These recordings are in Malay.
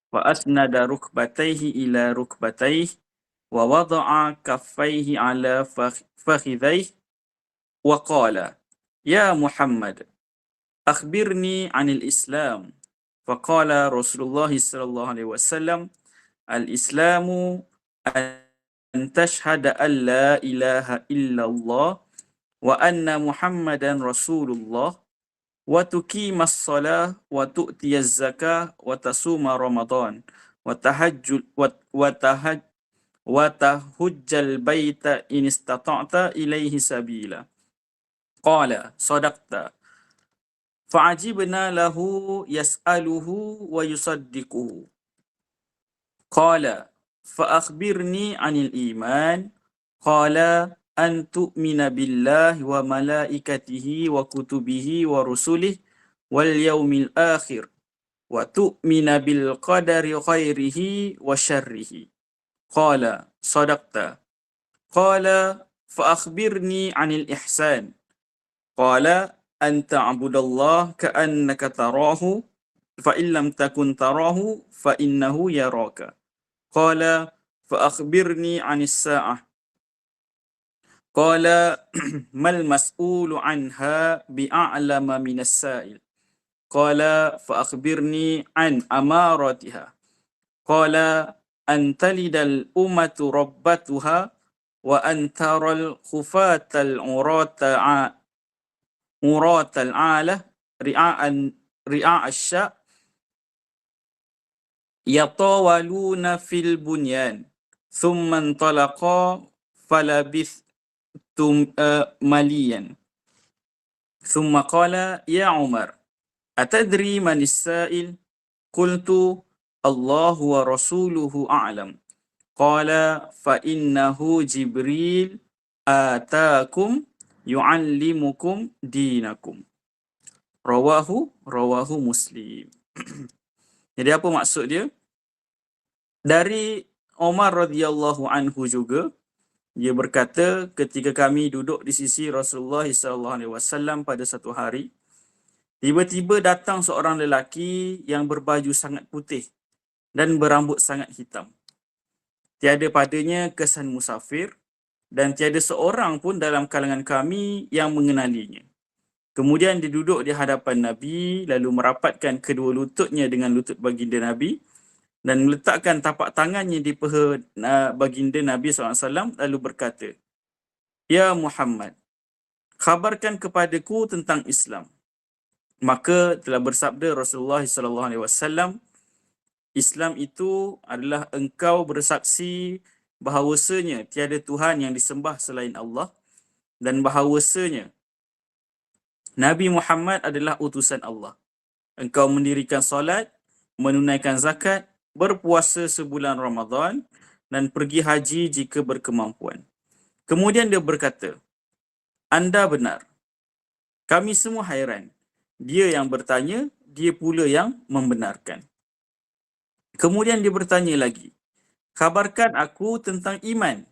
wa asnada rukbatayhi ila rukbatayhi wa wada'a kaffayhi ala fakhidhayhi wa qala, Ya Muhammad, akhbirni anil Islam. Faqala Rasulullah sallallahu alaihi wasallam, Al-Islamu an tashhada an la ilaha illallah wa anna Muhammadan Rasulullah wa tuqimas salah wa tu'tiyaz zakah wa tasuma Ramadan wa tahajjud wa tahujjal baita in istata'ta ilaihi sabila. Qala sadaqta. Fa'ajibna lahu yas'aluhu wa yusaddiquhu. Qala fa'akhbirni 'anil iman. Qala an tu'mina billahi wa malaikatihi wa kutubihi wa rusulihi wal yaumil akhir wa tu'mina bil qadari khairihi wa syarrihi. Qala sadaqta. Qala fa'akhbirni 'anil ihsan. Qala an ta'budallah ka'annaka tarahu fa in lam takun tarahu fa innahu yaraka. Qala fa'akhbirni 'anis sa'ah. Qala mal mas'ulu 'anha bi'a'lama minas sa'il. Qala fa'akhbirni 'an amaratiha. Qala an talidal ummatu rabbatuha wa an taral khufatal uratal 'ala ri'a yatawaluna fil bunyan thumma intalaqa falabithtum maliyan thumma qala ya Umar atadri man as-sa'il qultu Allahu wa rasuluhu a'lam qala fa innahu Jibril ataakum yu'allimukum dinakum. Rawahu Muslim. Jadi apa maksud dia? Dari Umar radhiyallahu anhu juga, dia berkata ketika kami duduk di sisi Rasulullah SAW pada satu hari, tiba-tiba datang seorang lelaki yang berbaju sangat putih dan berambut sangat hitam. Tiada padanya kesan musafir dan tiada seorang pun dalam kalangan kami yang mengenalinya. Kemudian dia duduk di hadapan Nabi, lalu merapatkan kedua lututnya dengan lutut baginda Nabi dan meletakkan tapak tangannya di peha baginda Nabi SAW lalu berkata, Ya Muhammad, khabarkan kepadaku tentang Islam. Maka telah bersabda Rasulullah SAW, Islam itu adalah engkau bersaksi bahawasanya tiada Tuhan yang disembah selain Allah dan bahawasanya Nabi Muhammad adalah utusan Allah. Engkau mendirikan solat, menunaikan zakat, berpuasa sebulan Ramadan dan pergi haji jika berkemampuan. Kemudian dia berkata, anda benar. Kami semua hairan. Dia yang bertanya, dia pula yang membenarkan. Kemudian dia bertanya lagi, khabarkan aku tentang iman.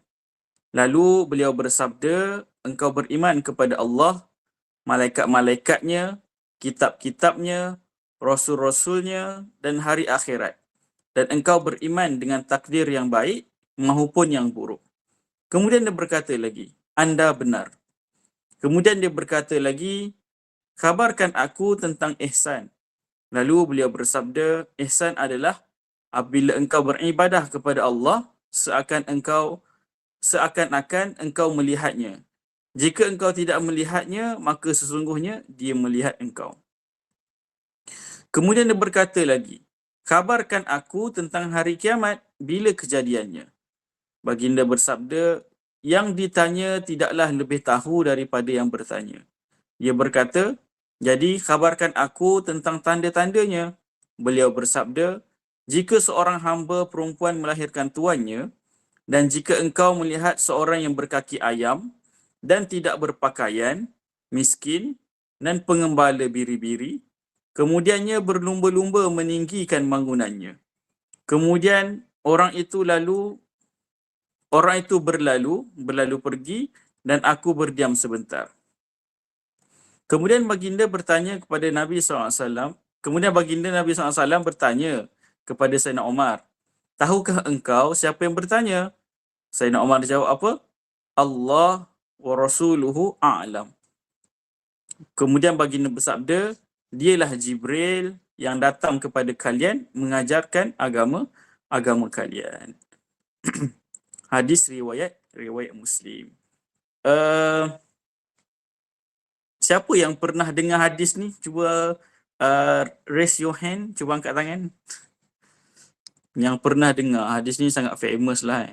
Lalu beliau bersabda, engkau beriman kepada Allah, malaikat-malaikatnya, kitab-kitabnya, rasul-rasulnya dan hari akhirat. Dan engkau beriman dengan takdir yang baik maupun yang buruk. Kemudian dia berkata lagi, anda benar. Kemudian dia berkata lagi, khabarkan aku tentang ihsan. Lalu beliau bersabda, ihsan adalah apabila engkau beribadah kepada Allah seakan-akan engkau melihatnya. Jika engkau tidak melihatnya, maka sesungguhnya dia melihat engkau. Kemudian dia berkata lagi, khabarkan aku tentang hari kiamat, bila kejadiannya. Baginda bersabda, yang ditanya tidaklah lebih tahu daripada yang bertanya. Dia berkata, jadi khabarkan aku tentang tanda-tandanya. Beliau bersabda, jika seorang hamba perempuan melahirkan tuannya, dan jika engkau melihat seorang yang berkaki ayam, dan tidak berpakaian, miskin, dan pengembala biri-biri, kemudiannya berlumba-lumba meninggikan bangunannya. Kemudian orang itu berlalu pergi dan aku berdiam sebentar. Kemudian baginda bertanya kepada Nabi SAW, bertanya, kepada Sayyidina Umar, tahukah engkau siapa yang bertanya? Sayyidina Umar jawab apa? Allah wa rasuluhu a'lam. Kemudian baginda bersabda, dialah Jibril yang datang kepada kalian mengajarkan agama kalian. Hadis riwayat Muslim. Siapa yang pernah dengar hadis ni? Cuba raise your hand, cuba angkat tangan. Yang pernah dengar, hadis ni sangat famous lah.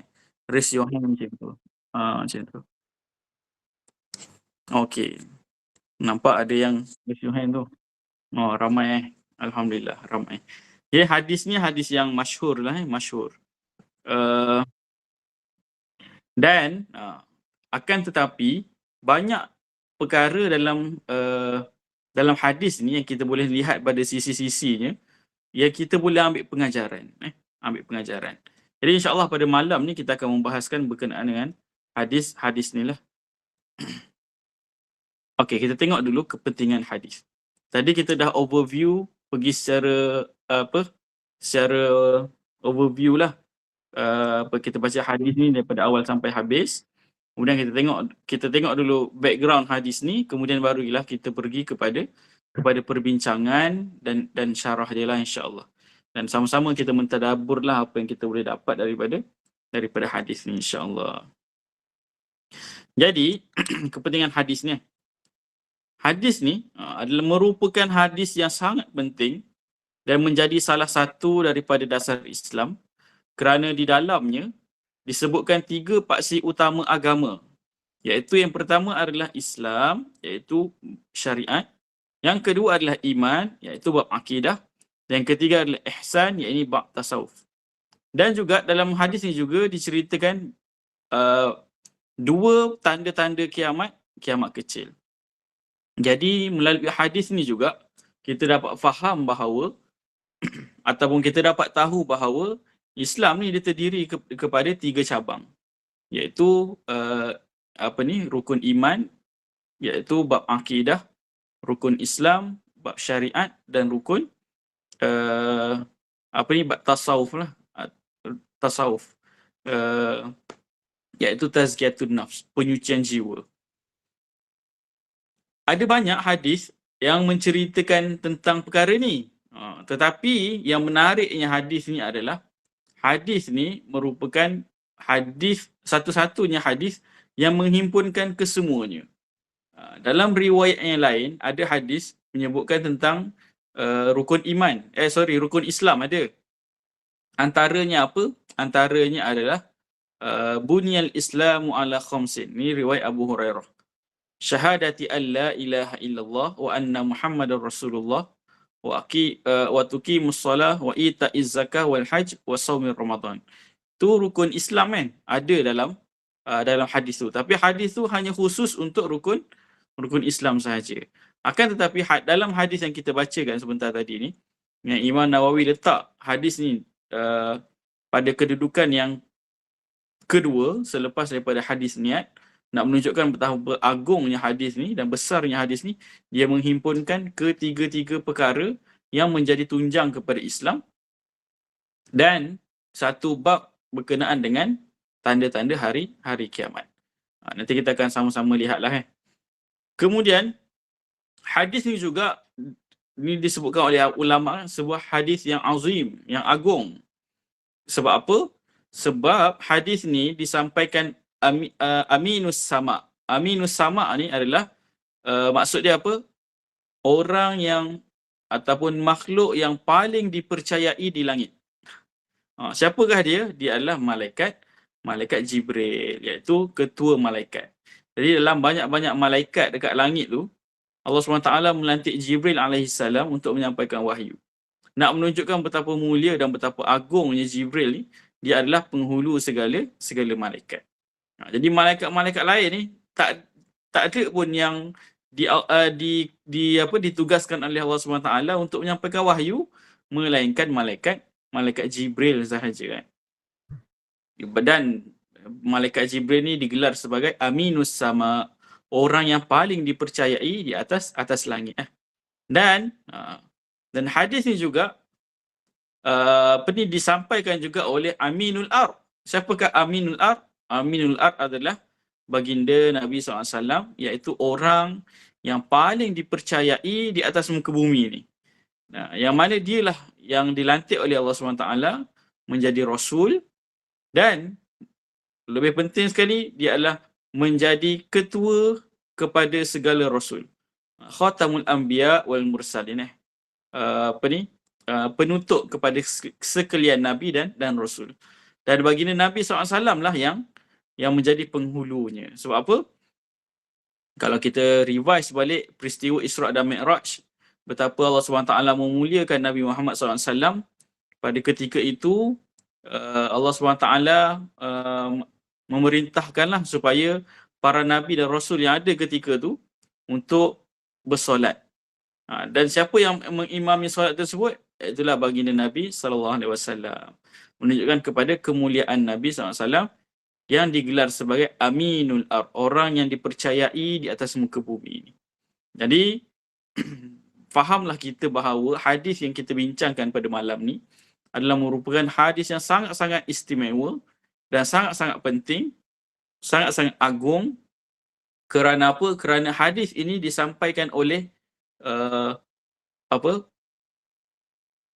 Raise your hand macam tu. Macam tu. Okay. Nampak ada yang raise your hand tu. Oh, ramai Alhamdulillah, ramai. Okay, hadis ni hadis yang masyhur lah, masyhur. Dan akan tetapi banyak perkara dalam hadis ni yang kita boleh lihat pada sisi-sisinya yang kita boleh ambil pengajaran. Jadi insya-Allah pada malam ni kita akan membahaskan berkenaan dengan hadis ni lah. Okey, kita tengok dulu kepentingan hadis. Tadi kita dah overview, pergi secara secara overview lah. Kita baca hadis ni daripada awal sampai habis. Kemudian kita tengok dulu background hadis ni, kemudian barulah kita pergi kepada perbincangan dan syarah dia lah insya-Allah. Dan sama-sama kita mentadabbur lah apa yang kita boleh dapat daripada hadis ni insya-Allah. Jadi kepentingan hadis ni. Hadis ni adalah merupakan hadis yang sangat penting dan menjadi salah satu daripada dasar Islam kerana di dalamnya disebutkan 3 paksi utama agama, iaitu yang pertama adalah Islam, iaitu syariat, yang kedua adalah iman, iaitu bab akidah, dan yang ketiga adalah ihsan, iaitu bab tasawuf. Dan juga dalam hadis ini juga diceritakan 2 tanda-tanda kiamat kecil. Jadi melalui hadis ni juga kita dapat faham bahawa ataupun kita dapat tahu bahawa Islam ni dia terdiri kepada 3 cabang, iaitu rukun iman, iaitu bab akidah, rukun Islam, bab syariat, dan rukun bab tasawuf lah, tasawuf, iaitu tazkiyatun nafs, penyucian jiwa. Ada banyak hadis yang menceritakan tentang perkara ni. Tetapi yang menariknya hadis ni adalah hadis ni merupakan hadis satu-satunya hadis yang menghimpunkan kesemuanya. Dalam riwayat yang lain ada hadis menyebutkan tentang rukun iman. Rukun Islam ada. Antaranya apa? Antaranya adalah bunyal Islamu ala khamsin. Ni riwayat Abu Hurairah. Syahadati an la ilaha illallah wa anna Muhammadar Rasulullah wa tuqimus salah wa ita'iz zakah wal hajj wa shaumir Ramadan. Tu rukun Islam kan? Ada dalam hadis tu. Tapi hadis tu hanya khusus untuk rukun Islam sahaja. Akan tetapi dalam hadis yang kita bacakan sebentar tadi ni, yang Imam Nawawi letak hadis ni pada kedudukan yang kedua selepas daripada hadis niat, nak menunjukkan betapa agungnya hadis ni dan besarnya hadis ni, dia menghimpunkan ketiga-tiga perkara yang menjadi tunjang kepada Islam dan satu bab berkenaan dengan tanda-tanda hari kiamat. Nanti kita akan sama-sama lihatlah. Kemudian hadis ni juga ni disebutkan oleh ulama sebuah hadis yang azim, yang agung. Sebab apa? Sebab hadis ni disampaikan aminus sama. Aminus sama ni adalah maksud dia apa? Orang yang ataupun makhluk yang paling dipercayai di langit. Siapakah dia? Dia adalah malaikat Jibril, iaitu ketua malaikat. Jadi dalam banyak-banyak malaikat dekat langit tu, Allah SWT melantik Jibril AS untuk menyampaikan wahyu. Nak menunjukkan betapa mulia dan betapa agungnya Jibril ni, dia adalah penghulu segala malaikat. Jadi malaikat-malaikat lain ni tak ada pun yang ditugaskan oleh Allah SWT untuk menyampaikan wahyu, melainkan malaikat Jibril sahaja kan. Dan malaikat Jibril ni digelar sebagai aminus sama, orang yang paling dipercayai di atas langit. Dan hadis ni juga disampaikan juga oleh Aminul Ard. Siapakah Aminul Ard? Aminul Ard adalah baginda Nabi SAW, iaitu orang yang paling dipercayai di atas muka bumi ni. Nah, yang mana dialah yang dilantik oleh Allah SWT menjadi Rasul, dan lebih penting sekali, dia adalah menjadi ketua kepada segala Rasul. Khatamul Anbiya wal Mursalin. Penutup kepada sekalian Nabi dan Rasul. Dan baginda Nabi SAW lah yang menjadi penghulunya. Sebab apa? Kalau kita revise balik peristiwa Isra' dan Mi'raj, betapa Allah SWT memuliakan Nabi Muhammad SAW, pada ketika itu Allah SWT memerintahkanlah supaya para Nabi dan Rasul yang ada ketika itu untuk bersolat. Dan siapa yang mengimami solat tersebut? Itulah baginda Nabi SAW. Menunjukkan kepada kemuliaan Nabi SAW yang digelar sebagai Aminul Ard, orang yang dipercayai di atas muka bumi ini. Jadi, fahamlah kita bahawa hadis yang kita bincangkan pada malam ni adalah merupakan hadis yang sangat-sangat istimewa dan sangat-sangat penting, sangat-sangat agung. Kerana apa? Kerana hadis ini disampaikan oleh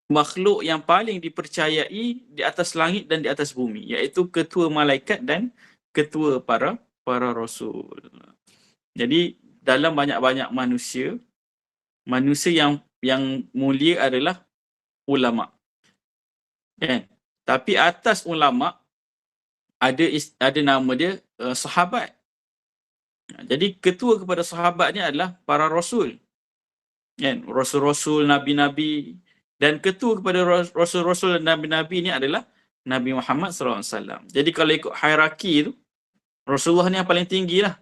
makhluk yang paling dipercayai di atas langit dan di atas bumi, iaitu ketua malaikat dan ketua para rasul. Jadi dalam banyak-banyak manusia yang mulia adalah ulama. Kan? Tapi atas ulama ada nama dia sahabat. Jadi ketua kepada sahabat ni adalah para rasul. Kan? Rasul-rasul, nabi-nabi, dan ketua kepada rasul-rasul dan nabi-nabi ni adalah Nabi Muhammad SAW. Jadi kalau ikut hierarki tu, Rasulullah ni yang paling tinggi lah.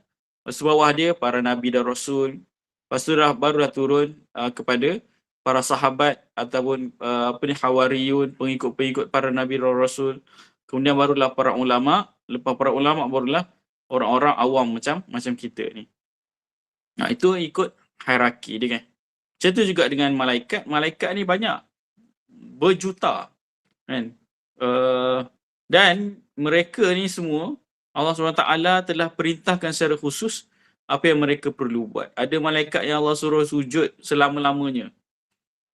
Lepas bawah dia para nabi dan rasul. Lepas tu barulah turun kepada para sahabat ataupun hawariyun, pengikut-pengikut para nabi dan rasul. Kemudian barulah para ulama. Lepas para ulama barulah orang-orang awam macam kita ni. Nah, itu ikut hierarki dia kan. Macam tu juga dengan malaikat. Malaikat ni banyak, berjuta kan. Dan mereka ni semua Allah SWT telah perintahkan secara khusus apa yang mereka perlu buat. Ada malaikat yang Allah suruh sujud selama-lamanya.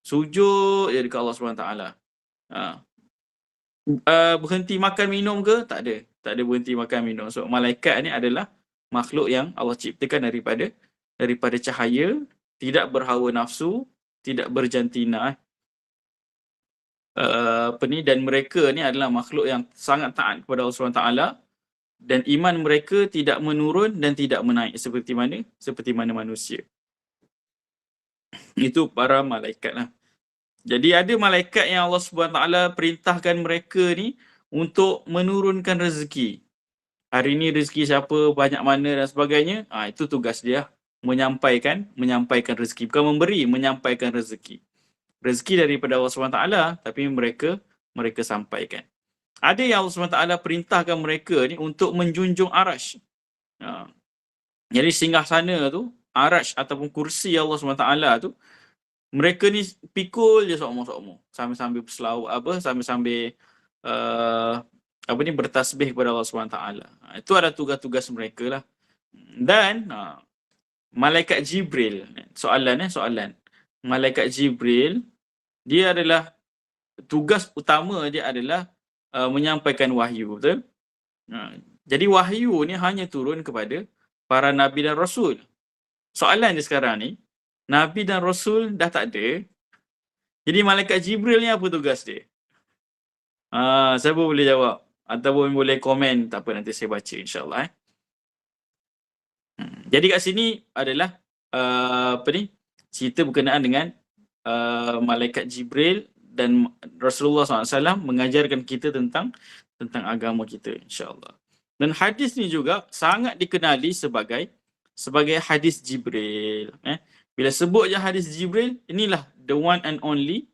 Sujud je dekat Allah SWT. Berhenti makan minum ke? Tak ada. Tak ada berhenti makan minum. So malaikat ni adalah makhluk yang Allah ciptakan daripada cahaya, tidak berhawa nafsu, tidak berjantina. Dan mereka ni adalah makhluk yang sangat taat kepada Allah SWT, dan iman mereka tidak menurun dan tidak menaik seperti mana manusia. Itu para malaikat lah. Jadi ada malaikat yang Allah SWT perintahkan mereka ni untuk menurunkan rezeki. Hari ni rezeki siapa, banyak mana dan sebagainya. Itu tugas dia, menyampaikan rezeki. Bukan memberi, menyampaikan rezeki. Rezeki daripada Allah SWT, tapi mereka sampaikan. Ada yang Allah SWT perintahkan mereka ni untuk menjunjung arash. Jadi singgah sana tu, arash ataupun kursi Allah SWT tu, mereka ni pikul je sokmo-sokmo. Sambil-sambil sambil-sambil bertasbih kepada Allah SWT. Itu ada tugas-tugas mereka lah. Dan Malaikat Jibril, soalan. Malaikat Jibril, dia adalah tugas utama dia adalah menyampaikan wahyu, betul? Jadi wahyu ni hanya turun kepada para nabi dan rasul. Soalan dia sekarang ni, nabi dan rasul dah tak ada. Jadi malaikat Jibril ni apa tugas dia? Siapa boleh jawab? Ataupun boleh komen, tak apa, nanti saya baca insya-Allah. Jadi kat sini adalah cerita berkenaan dengan malaikat Jibril dan Rasulullah SAW mengajarkan kita tentang agama kita, insya-Allah. Dan hadis ni juga sangat dikenali sebagai hadis Jibril. Bila sebut je hadis Jibril, inilah the one and only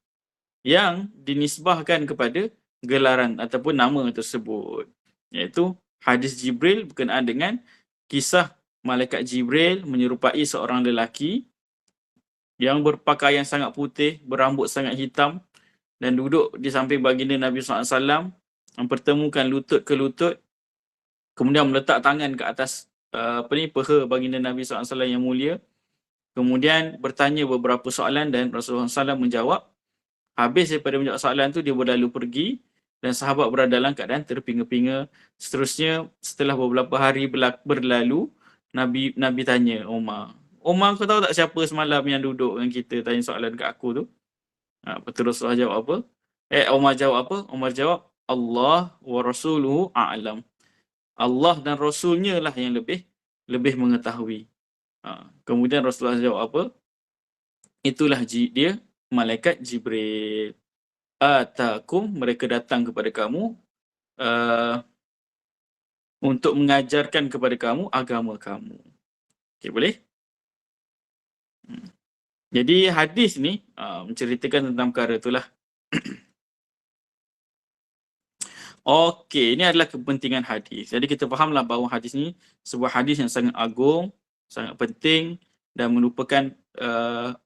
yang dinisbahkan kepada gelaran ataupun nama tersebut, iaitu hadis Jibril berkenaan dengan kisah malaikat Jibril menyerupai seorang lelaki yang berpakaian sangat putih, berambut sangat hitam, dan duduk di samping baginda Nabi SAW, mempertemukan lutut ke lutut, kemudian meletak tangan ke atas peha baginda Nabi SAW yang mulia, kemudian bertanya beberapa soalan dan Rasulullah SAW menjawab. Habis daripada menjawab soalan tu, dia berlalu pergi dan sahabat berada dalam keadaan terpinga-pinga. Seterusnya, setelah beberapa hari berlalu, Nabi tanya Umar, kau tahu tak siapa semalam yang duduk dengan kita tanya soalan kat aku tu? Betul Rasulullah jawab apa? Umar jawab apa? Umar jawab, Allah wa rasuluhu a'lam. Allah dan Rasulnya lah yang lebih mengetahui. Kemudian Rasulullah jawab apa? Itulah dia, malaikat Jibril. Atakum, mereka datang kepada kamu untuk mengajarkan kepada kamu agama kamu. Okay, boleh? Jadi hadis ni menceritakan tentang perkara itulah. Okey, ini adalah kepentingan hadis. Jadi kita fahamlah bahawa hadis ni sebuah hadis yang sangat agung, sangat penting dan merupakan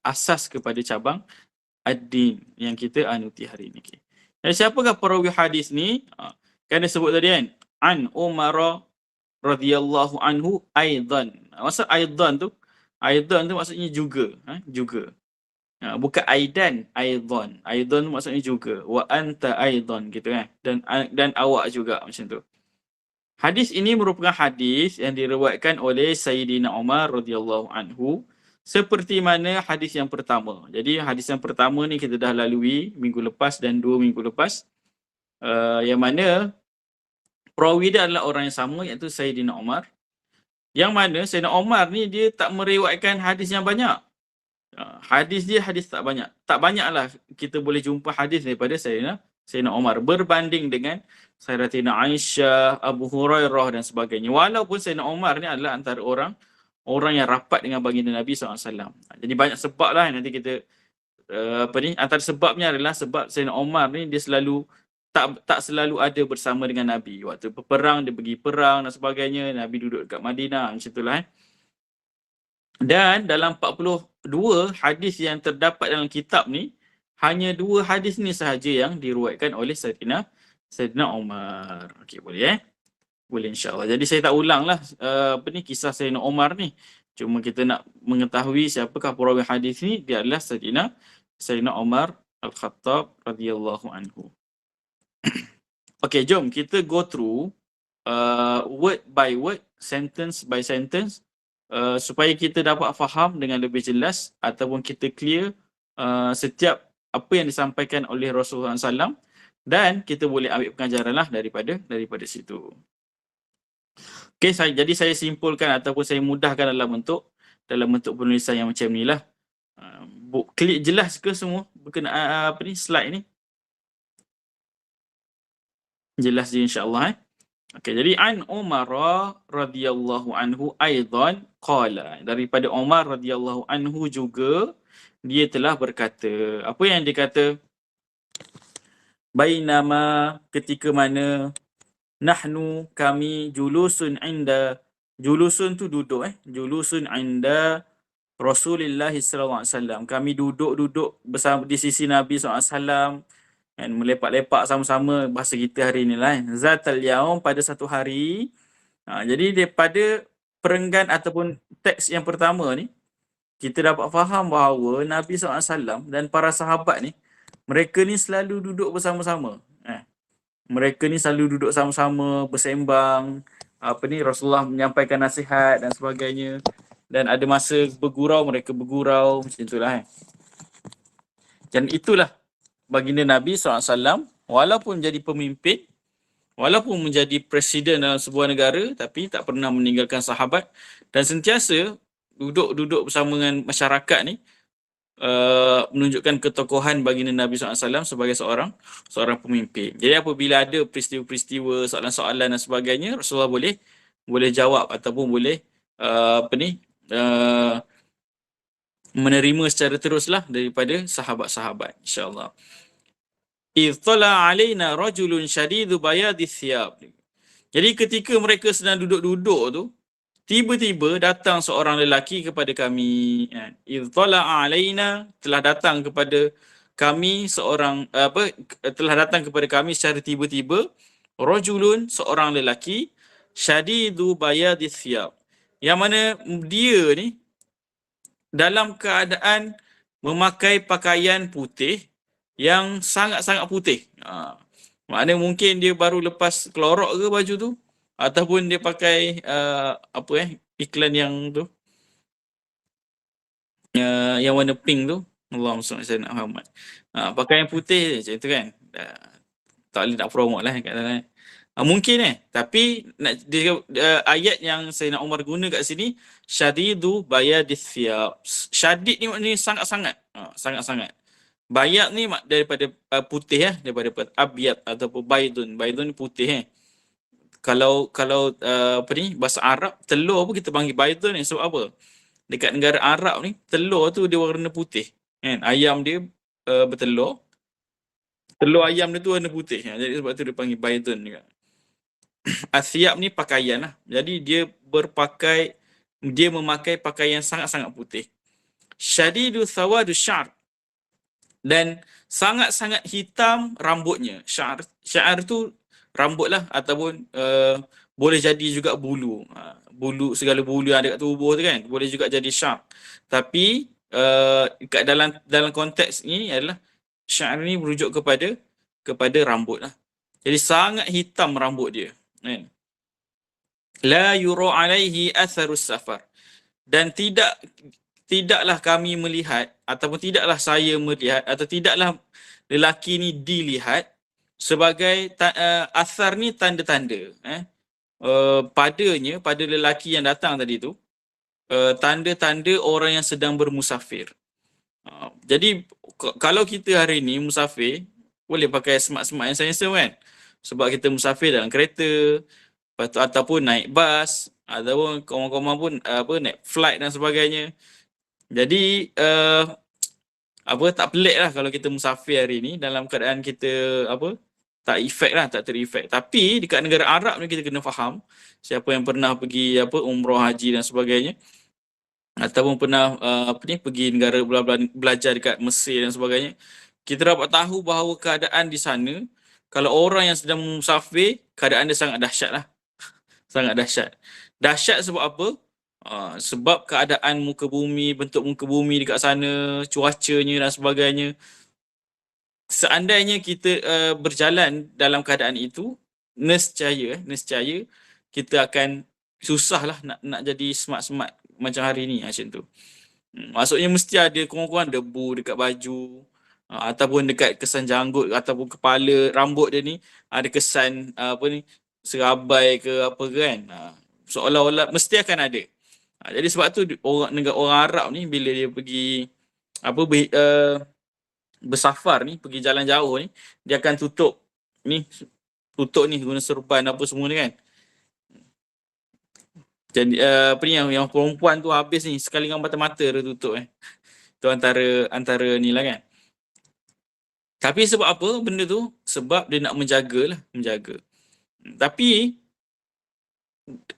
asas kepada cabang ad-din yang kita anuti hari ini. Okay. Dan siapakah perawi hadis ni? Kan dia sebut tadi kan, an Umar radhiyallahu anhu aidan. Maksud aidan tu maksudnya juga, juga. Bukan aidan, aidan. Aidan tu maksudnya juga. Wa anta aidan gitu kan. Dan awak juga macam tu. Hadis ini merupakan hadis yang diriwayatkan oleh Sayyidina Umar radhiyallahu anhu seperti mana hadis yang pertama. Jadi hadis yang pertama ni kita dah lalui minggu lepas dan 2 minggu lepas. Yang mana perawi dia adalah orang yang sama, iaitu Sayyidina Umar. Yang mana Sayyidina Umar ni dia tak meriwayatkan hadis yang banyak. Hadis dia hadis tak banyak. Tak banyaklah kita boleh jumpa hadis daripada Sayyidina Umar berbanding dengan Sayyidatina Aisyah, Abu Hurairah dan sebagainya. Walaupun Sayyidina Umar ni adalah antara orang yang rapat dengan baginda Nabi SAW. Jadi banyak sebab lah nanti kita antara sebabnya adalah sebab Sayyidina Umar ni dia selalu tak selalu ada bersama dengan Nabi. Waktu berperang, dia pergi perang dan sebagainya. Nabi duduk dekat Madinah, macam itulah. Dan dalam 42 hadis yang terdapat dalam kitab ni, hanya 2 hadis ni sahaja yang diriwayatkan oleh Sayyidina Umar. Okey, boleh Boleh insya-Allah. Jadi saya tak ulanglah kisah Sayyidina Umar ni. Cuma kita nak mengetahui siapakah perawi hadis ni, dia adalah Sayyidina Umar Al-Khattab radhiyallahu anhu. Okey, jom kita go through word by word, sentence by sentence, supaya kita dapat faham dengan lebih jelas ataupun kita clear setiap apa yang disampaikan oleh Rasulullah SAW, dan kita boleh ambil pengajaran lah daripada situ. Okey, jadi saya simpulkan ataupun saya mudahkan dalam bentuk penulisan yang macam ni lah. Klik jelas ke semua berkenaan slide ni? Jelas je insya-Allah. Okey, jadi an Umar radhiyallahu anhu aidan qala, daripada Umar radhiyallahu anhu juga dia telah berkata. Apa yang dia kata? Bainama, ketika mana, nahnu, kami, julusun tu duduk julusun inda Rasulullah sallallahu alaihi wasallam. Kami duduk bersama di sisi Nabi sallallahu alaihi wasallam dan melepak-lepak sama-sama, bahasa kita hari ni lah. Zatal yaum, pada satu hari. Jadi daripada perenggan ataupun teks yang pertama ni, kita dapat faham bahawa Nabi SAW dan para sahabat ni, mereka ni selalu duduk bersama-sama. Mereka ni selalu duduk sama-sama, bersembang. Rasulullah menyampaikan nasihat dan sebagainya. Dan ada masa bergurau, mereka bergurau. Macam itulah. Dan itulah baginda Nabi SAW, walaupun menjadi pemimpin, walaupun menjadi presiden dalam sebuah negara, tapi tak pernah meninggalkan sahabat dan sentiasa duduk bersama dengan masyarakat ni, menunjukkan ketokohan baginda Nabi SAW sebagai seorang pemimpin. Jadi apabila ada peristiwa-peristiwa, soalan-soalan dan sebagainya, Rasulullah boleh jawab ataupun boleh menerima secara teruslah daripada sahabat-sahabat, insya-Allah. Ittala alaina rajulun syadidu bayadis thiyab. Jadi ketika mereka sedang duduk-duduk tu, tiba-tiba datang seorang lelaki kepada kami. Ittala alaina, telah datang kepada kami telah datang kepada kami secara tiba-tiba rajulun, seorang lelaki, syadidu bayadis thiyab, yang mana dia ni dalam keadaan memakai pakaian putih yang sangat-sangat putih. Maknanya mungkin dia baru lepas kelorok ke baju tu, ataupun dia pakai iklan yang tu, yang warna pink tu. Allahumma salli ala sayyidina Muhammad. Pakaian putih macam tu kan. Tak boleh nak promote lah kat sana. Mungkin tapi ayat yang Sayyidina Umar guna kat sini, syadidu bayadis thiyab. Syadid ni maknanya sangat-sangat. Sangat-sangat. Bayad ni daripada putih daripada abyad ataupun baydun. Baydun ni putih Kalau bahasa Arab, telur pun kita panggil baydun ni. Sebab apa? Dekat negara Arab ni, telur tu dia warna putih. Kan? Ayam dia bertelur. Telur ayam dia tu warna putih. Jadi sebab tu dia panggil baydun juga. Athiyab ni pakaian lah. Jadi dia memakai pakaian sangat-sangat putih. Syadidu thawadu syar. Dan sangat-sangat hitam rambutnya. Syar tu rambut lah, ataupun boleh jadi juga bulu. Bulu, segala bulu yang ada kat tubuh tu kan, boleh juga jadi syar. Tapi kat dalam konteks ni adalah syar ni merujuk kepada rambut lah. Jadi sangat hitam rambut dia. La yura alaihi atharus safar. Dan tidaklah kami melihat, ataupun tidaklah saya melihat, atau tidaklah lelaki ni dilihat sebagai athar ni tanda-tanda pada lelaki yang datang tadi tu, tanda-tanda orang yang sedang bermusafir. Jadi kalau kita hari ni musafir, boleh pakai smart-smart yang handsome kan, sebab kita musafir dalam kereta, ataupun naik bas, ataupun kawan-kawan pun naik flight dan sebagainya. Jadi tak pelik lah kalau kita musafir hari ni dalam keadaan kita tak terefek. Tapi dekat negara Arab ni kita kena faham, siapa yang pernah pergi umrah, haji dan sebagainya, ataupun pernah pergi negara belajar dekat Mesir dan sebagainya, kita dapat tahu bahawa keadaan di sana, kalau orang yang sedang musafir, keadaan dia sangat dahsyat lah. Sangat dahsyat. Dahsyat sebab apa? Sebab keadaan muka bumi, bentuk muka bumi dekat sana, cuacanya dan sebagainya. Seandainya kita berjalan dalam keadaan itu, nescaya kita akan susah lah nak jadi smart-smart macam hari ni macam tu. Maksudnya mesti ada kurang-kurang debu dekat baju, ataupun dekat kesan janggut, ataupun kepala, rambut dia ni ada kesan serabai ke apa kan. Seolah-olah mesti akan ada. Jadi sebab tu orang Arab ni bila dia pergi bersafar ni, pergi jalan jauh ni, dia akan tutup ni guna serban apa semua ni kan. Jadi yang perempuan tu habis ni sekali dengan mata-mata dia tutup tu antara ni lah kan. Tapi sebab apa benda tu? Sebab dia nak menjaga. Tapi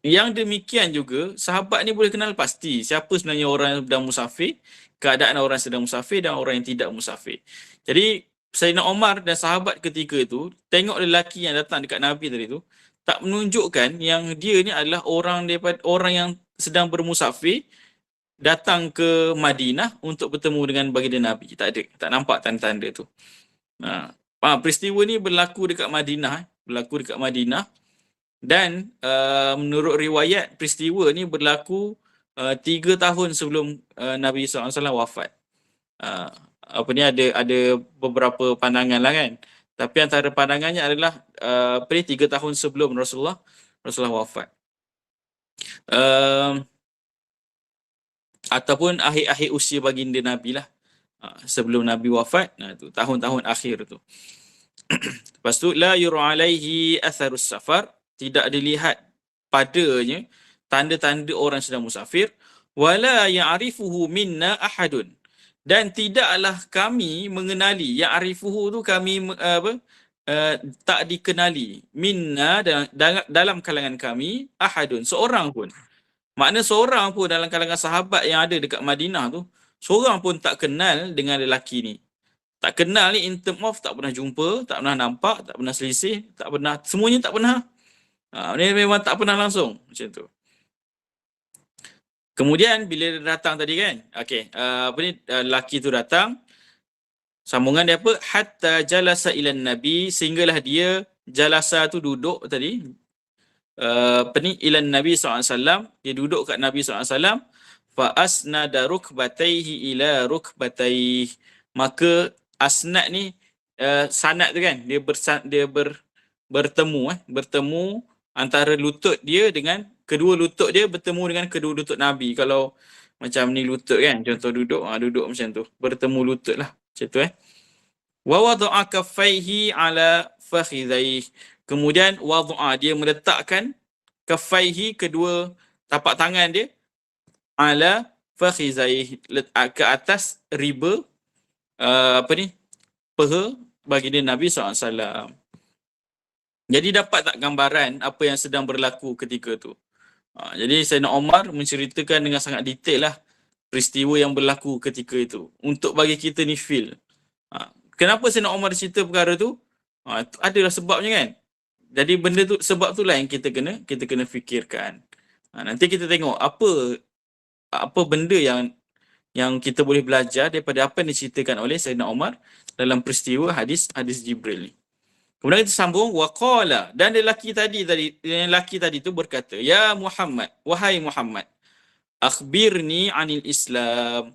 yang demikian juga, sahabat ni boleh kenal pasti siapa sebenarnya orang yang sedang musafir, keadaan orang yang sedang musafir dan orang yang tidak musafir. Jadi Sayyidina Umar dan sahabat ketika itu tengok lelaki yang datang dekat Nabi tadi tu, tak menunjukkan yang dia ni adalah orang yang sedang bermusafir datang ke Madinah untuk bertemu dengan baginda Nabi. Tak ada, tak nampak tanda-tanda tu. Peristiwa ni berlaku dekat Madinah, dan menurut riwayat peristiwa ni berlaku 3 tahun sebelum Nabi SAW wafat. Ada beberapa pandangan lah kan. Tapi antara pandangannya adalah 3 tahun sebelum Rasulullah wafat. Ataupun akhir-akhir usia baginda Nabi lah. Sebelum Nabi wafat, tu tahun-tahun akhir tu. Lepas tu la yura alaihi atharus safar, tidak dilihat padanya tanda-tanda orang sedang musafir, wala ya'rifuhu minna ahadun, dan tidaklah kami mengenali, ya'rifuhu tu kami tak dikenali, minna dalam kalangan kami, ahadun, seorang pun. Makna seorang pun dalam kalangan sahabat yang ada dekat Madinah tu, seorang pun tak kenal dengan lelaki ni. Tak kenal ni in term of tak pernah jumpa, tak pernah nampak, tak pernah selisih, tak pernah, semuanya tak pernah. Ni memang tak pernah langsung macam tu. Kemudian bila dia datang tadi kan, okey, lelaki tu datang, sambungan dia apa? Hatta jalasa ilan nabi, sehinggalah dia jalasa tu duduk tadi, ilan nabi SAW, dia duduk kat Nabi SAW, fa asnada rukbataihi ila rukbataihi, maka asnad ni sanad tu kan, dia bertemu antara lutut dia dengan kedua lutut dia, bertemu dengan kedua lutut Nabi. Kalau macam ni lutut kan, contoh duduk macam tu, bertemu lutut lah macam tu. Wa wada'a kaffaihi ala fakhidhaihi, kemudian wada'a, dia meletakkan kaffaihi, kedua tapak tangan dia, ala fakhidhaihi, ke atas riba peha baginda Nabi SAW. Jadi dapat tak gambaran apa yang sedang berlaku ketika tu? Jadi Sayyidina Umar menceritakan dengan sangat detail lah peristiwa yang berlaku ketika itu, untuk bagi kita ni feel. Kenapa Sayyidina Umar cerita perkara tu? Adalah sebabnya kan. Jadi benda tu, sebab itulah yang kita kena fikirkan. Nanti kita tengok apa benda yang kita boleh belajar daripada apa yang diceritakan oleh Sayyidina Umar dalam peristiwa hadis Jibril ni. Kemudian kita sambung, waqala, dan lelaki tadi tu berkata, ya Muhammad, wahai Muhammad, akhbirni anil Islam,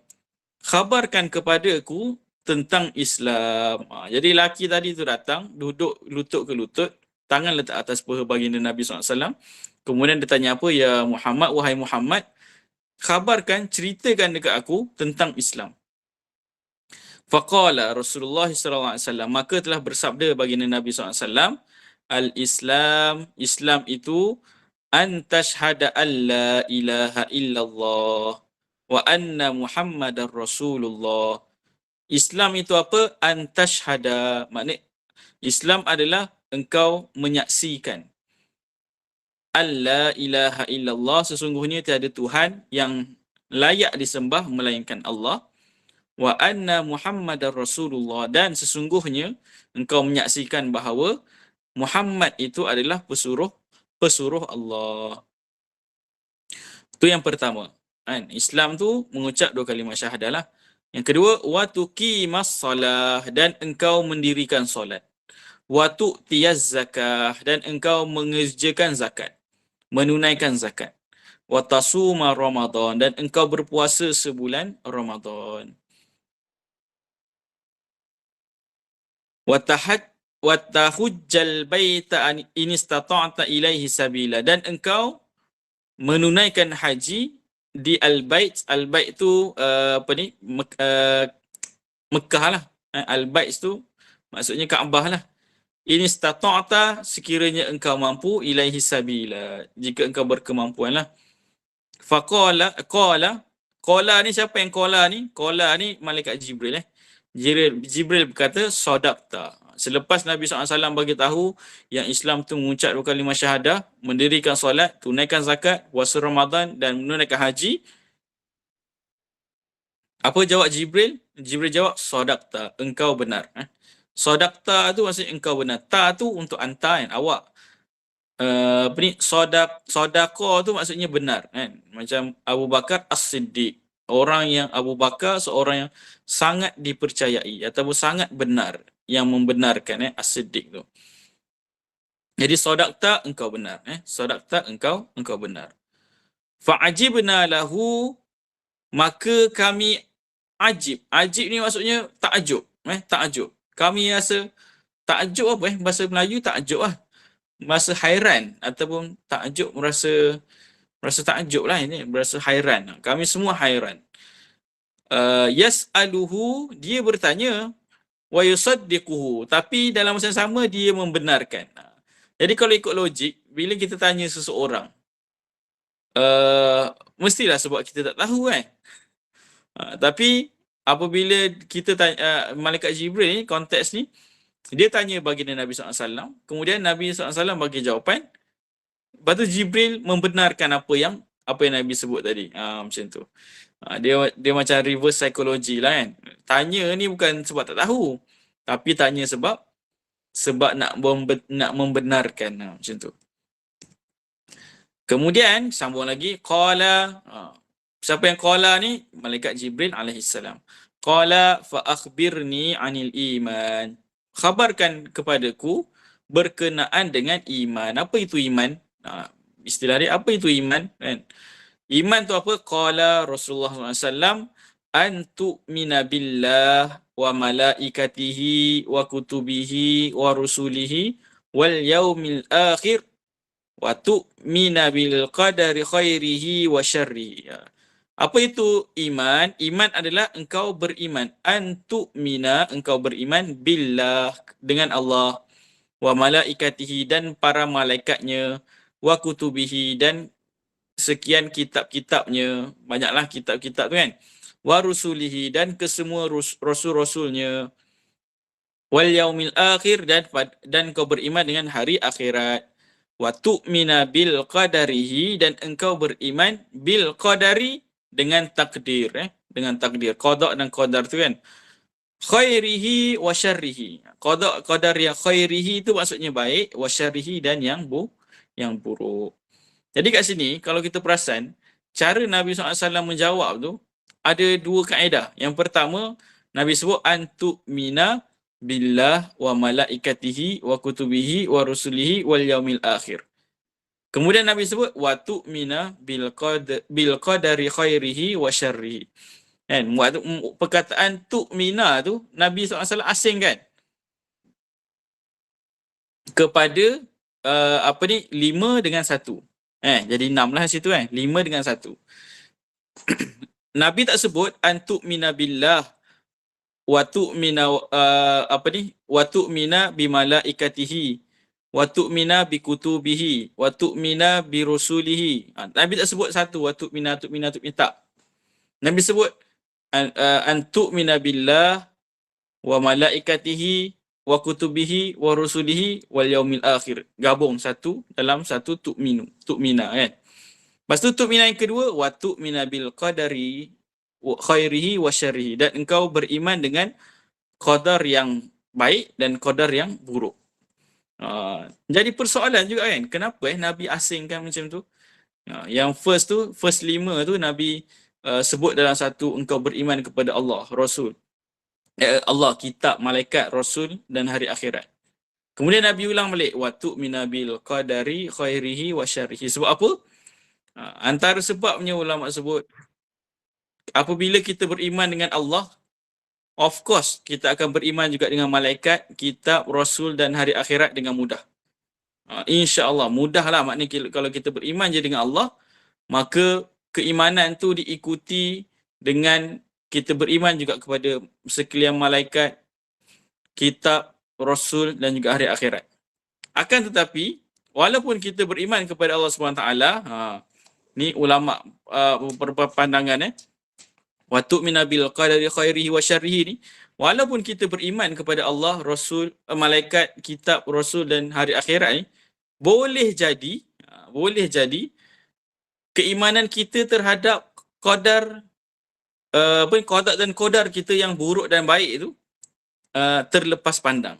khabarkan kepadaku tentang Islam. Jadi lelaki tadi tu datang, duduk lutut ke lutut, tangan letak atas paha baginda Nabi SAW. Kemudian dia tanya apa? Ya Muhammad, wahai Muhammad, khabarkan, ceritakan dekat aku tentang Islam. Faqala Rasulullah SAW, maka telah bersabda baginda Nabi SAW, al-Islam, Islam itu, an tashhada an la ilaha illallah wa anna Muhammadar Rasulullah. Islam itu apa? An tashhada, maknanya Islam adalah engkau menyaksikan an la ilaha illallah, sesungguhnya tiada Tuhan yang layak disembah melainkan Allah, wa anna Muhammadar Rasulullah, dan sesungguhnya engkau menyaksikan bahawa Muhammad itu adalah pesuruh Allah. Itu yang pertama. Islam tu mengucap 2 kalimah syahadah lah. Yang kedua, wa tuqimas salah, dan engkau mendirikan solat. Wa tu'tiyaz zakah, dan engkau mengerjakan zakat, menunaikan zakat. Wa tasuma Ramadan, dan engkau berpuasa sebulan Ramadan. Wa tahujjal baita in istata'ta ilaihi sabila, dan engkau menunaikan haji di al-bait. Al-bait tu Mekah lah. Al-bait tu maksudnya Kaabah lah. In istata'ta, sekiranya engkau mampu, ilaihi sabila, jika engkau berkemampuan lah. Faqala, qala ni siapa yang qala ni? Qala ni malaikat Jibril. Jibril berkata, sadaqta. Selepas Nabi SAW bagi tahu yang Islam tu mengucap 2 kalimah syahadah, mendirikan solat, tunaikan zakat, puasa Ramadan, dan menunaikan haji, apa jawab Jibril? Jibril jawab, sadaqta, engkau benar. Sadaqta tu maksudnya engkau benar. Ta tu untuk anta kan, awak. Sodaqah tu maksudnya benar kan. Macam Abu Bakar As-Siddiq, orang yang Abu Bakar seorang yang sangat dipercayai ataupun sangat benar, yang membenarkan As-Siddiq tu. Jadi sodaqta, engkau benar. Sodaqta, engkau benar. Fa'ajibna lahu, maka kami ajib. Ajib ni maksudnya takjub. Takjub. Kami rasa takjub apa? Bahasa Melayu takjub lah. Merasa hairan ataupun takjub, merasa takjub lah ini, merasa hairan. Kami semua hairan. Yas'aluhu, dia bertanya, wa yusaddiquhu, tapi dalam masa yang sama dia membenarkan. Jadi kalau ikut logik, bila kita tanya seseorang, mestilah sebab kita tak tahu kan. Tapi apabila kita tanya, malaikat Jibril ni, konteks ni, dia tanya baginda Nabi SAW, kemudian Nabi SAW bagi jawapan, lepas tu Jibril membenarkan apa apa yang Nabi sebut tadi. Macam tu. Dia macam reverse psychology lah kan. Tanya ni bukan sebab tak tahu, tapi tanya sebab nak membenarkan. Macam tu. Kemudian sambung lagi, qala. Siapa yang qala ni? Malaikat Jibril alaihissalam. Qala fa akhbirni anil iman. Khabarkan kepadaku berkenaan dengan iman. Apa itu iman? Istilah dia, apa itu iman? Kan? Iman tu apa? Qala Rasulullah SAW, an tu'mina billah wa malaikatihi wa kutubihi wa rusulihi wal yaumil akhir wa tu'mina bil qadari khairihi wa syarrihi. Apa itu iman? Iman adalah engkau beriman. An tu'mina, engkau beriman billah, dengan Allah, wa malaikatihi, dan para malaikatnya, wa kutubihi, dan sekian kitab-kitabnya, banyaklah kitab-kitab tu kan, wa rusulihi, dan kesemua rasul-rasulnya, wal yaumil akhir, dan kau beriman dengan hari akhirat, wa tu'mina bil qadarihi, dan engkau beriman bil qadari, dengan takdir, dengan takdir, qada dan qadar tu kan, khairihi wa syarrihi. Qada qadar yang khairihi tu maksudnya baik, wa syarrihi, dan yang buruk. Jadi kat sini, kalau kita perasan, cara Nabi SAW menjawab tu, ada dua kaedah. Yang pertama, Nabi sebut, antu mina billah wa malaikatihi wa kutubihi wa rusulihi wal yaumil akhir. Kemudian Nabi sebut, wa tu'mina bil qadari khairihi wa syarrihi. Kan? Perkataan tu'mina tu, Nabi SAW asingkan kepada 5 dengan 1. Jadi 6 lah situ kan. 5 dengan 1. Nabi tak sebut antu mina billah wa tu'mina wa tu'mina bi malaikatihi wa tu'mina bi kutubihi wa tu'mina bi rusulihi. Nabi tak sebut satu wa tu'mina tak. Nabi sebut antu mina billah wa malaikatihi wa kutubihi wa rusulihi wal yaumil akhir. Gabung satu dalam satu tu'mina kan. Lepas tu tu'mina yang kedua, wa tu'mina bil qadari khairihi wa syarrihi, dan engkau beriman dengan qadar yang baik dan qadar yang buruk. Jadi persoalan juga kan, kenapa Nabi asingkan macam tu? Yang first 5 tu Nabi sebut dalam satu, engkau beriman kepada Allah, Rasul, Allah, kitab, malaikat, rasul, dan hari akhirat. Kemudian Nabi ulang balik, wa tu'mina bil qadari khairihi wa syarrihi. Sebab apa? Antara sebabnya ulama sebut, apabila kita beriman dengan Allah, of course kita akan beriman juga dengan malaikat, kitab, rasul, dan hari akhirat dengan mudah. InsyaAllah mudahlah. Maknanya kalau kita beriman je dengan Allah, maka keimanan tu diikuti dengan kita beriman juga kepada sekalian malaikat, kitab, rasul, dan juga hari akhirat. Akan tetapi, walaupun kita beriman kepada Allah SWT, ni ulama berpandangan wa tu'mina bil qadari khairihi wa syarrihi ni, walaupun kita beriman kepada Allah, rasul, malaikat, kitab, rasul, dan hari akhirat ni, boleh jadi keimanan kita terhadap qadar dan qadar kita yang buruk dan baik itu terlepas pandang.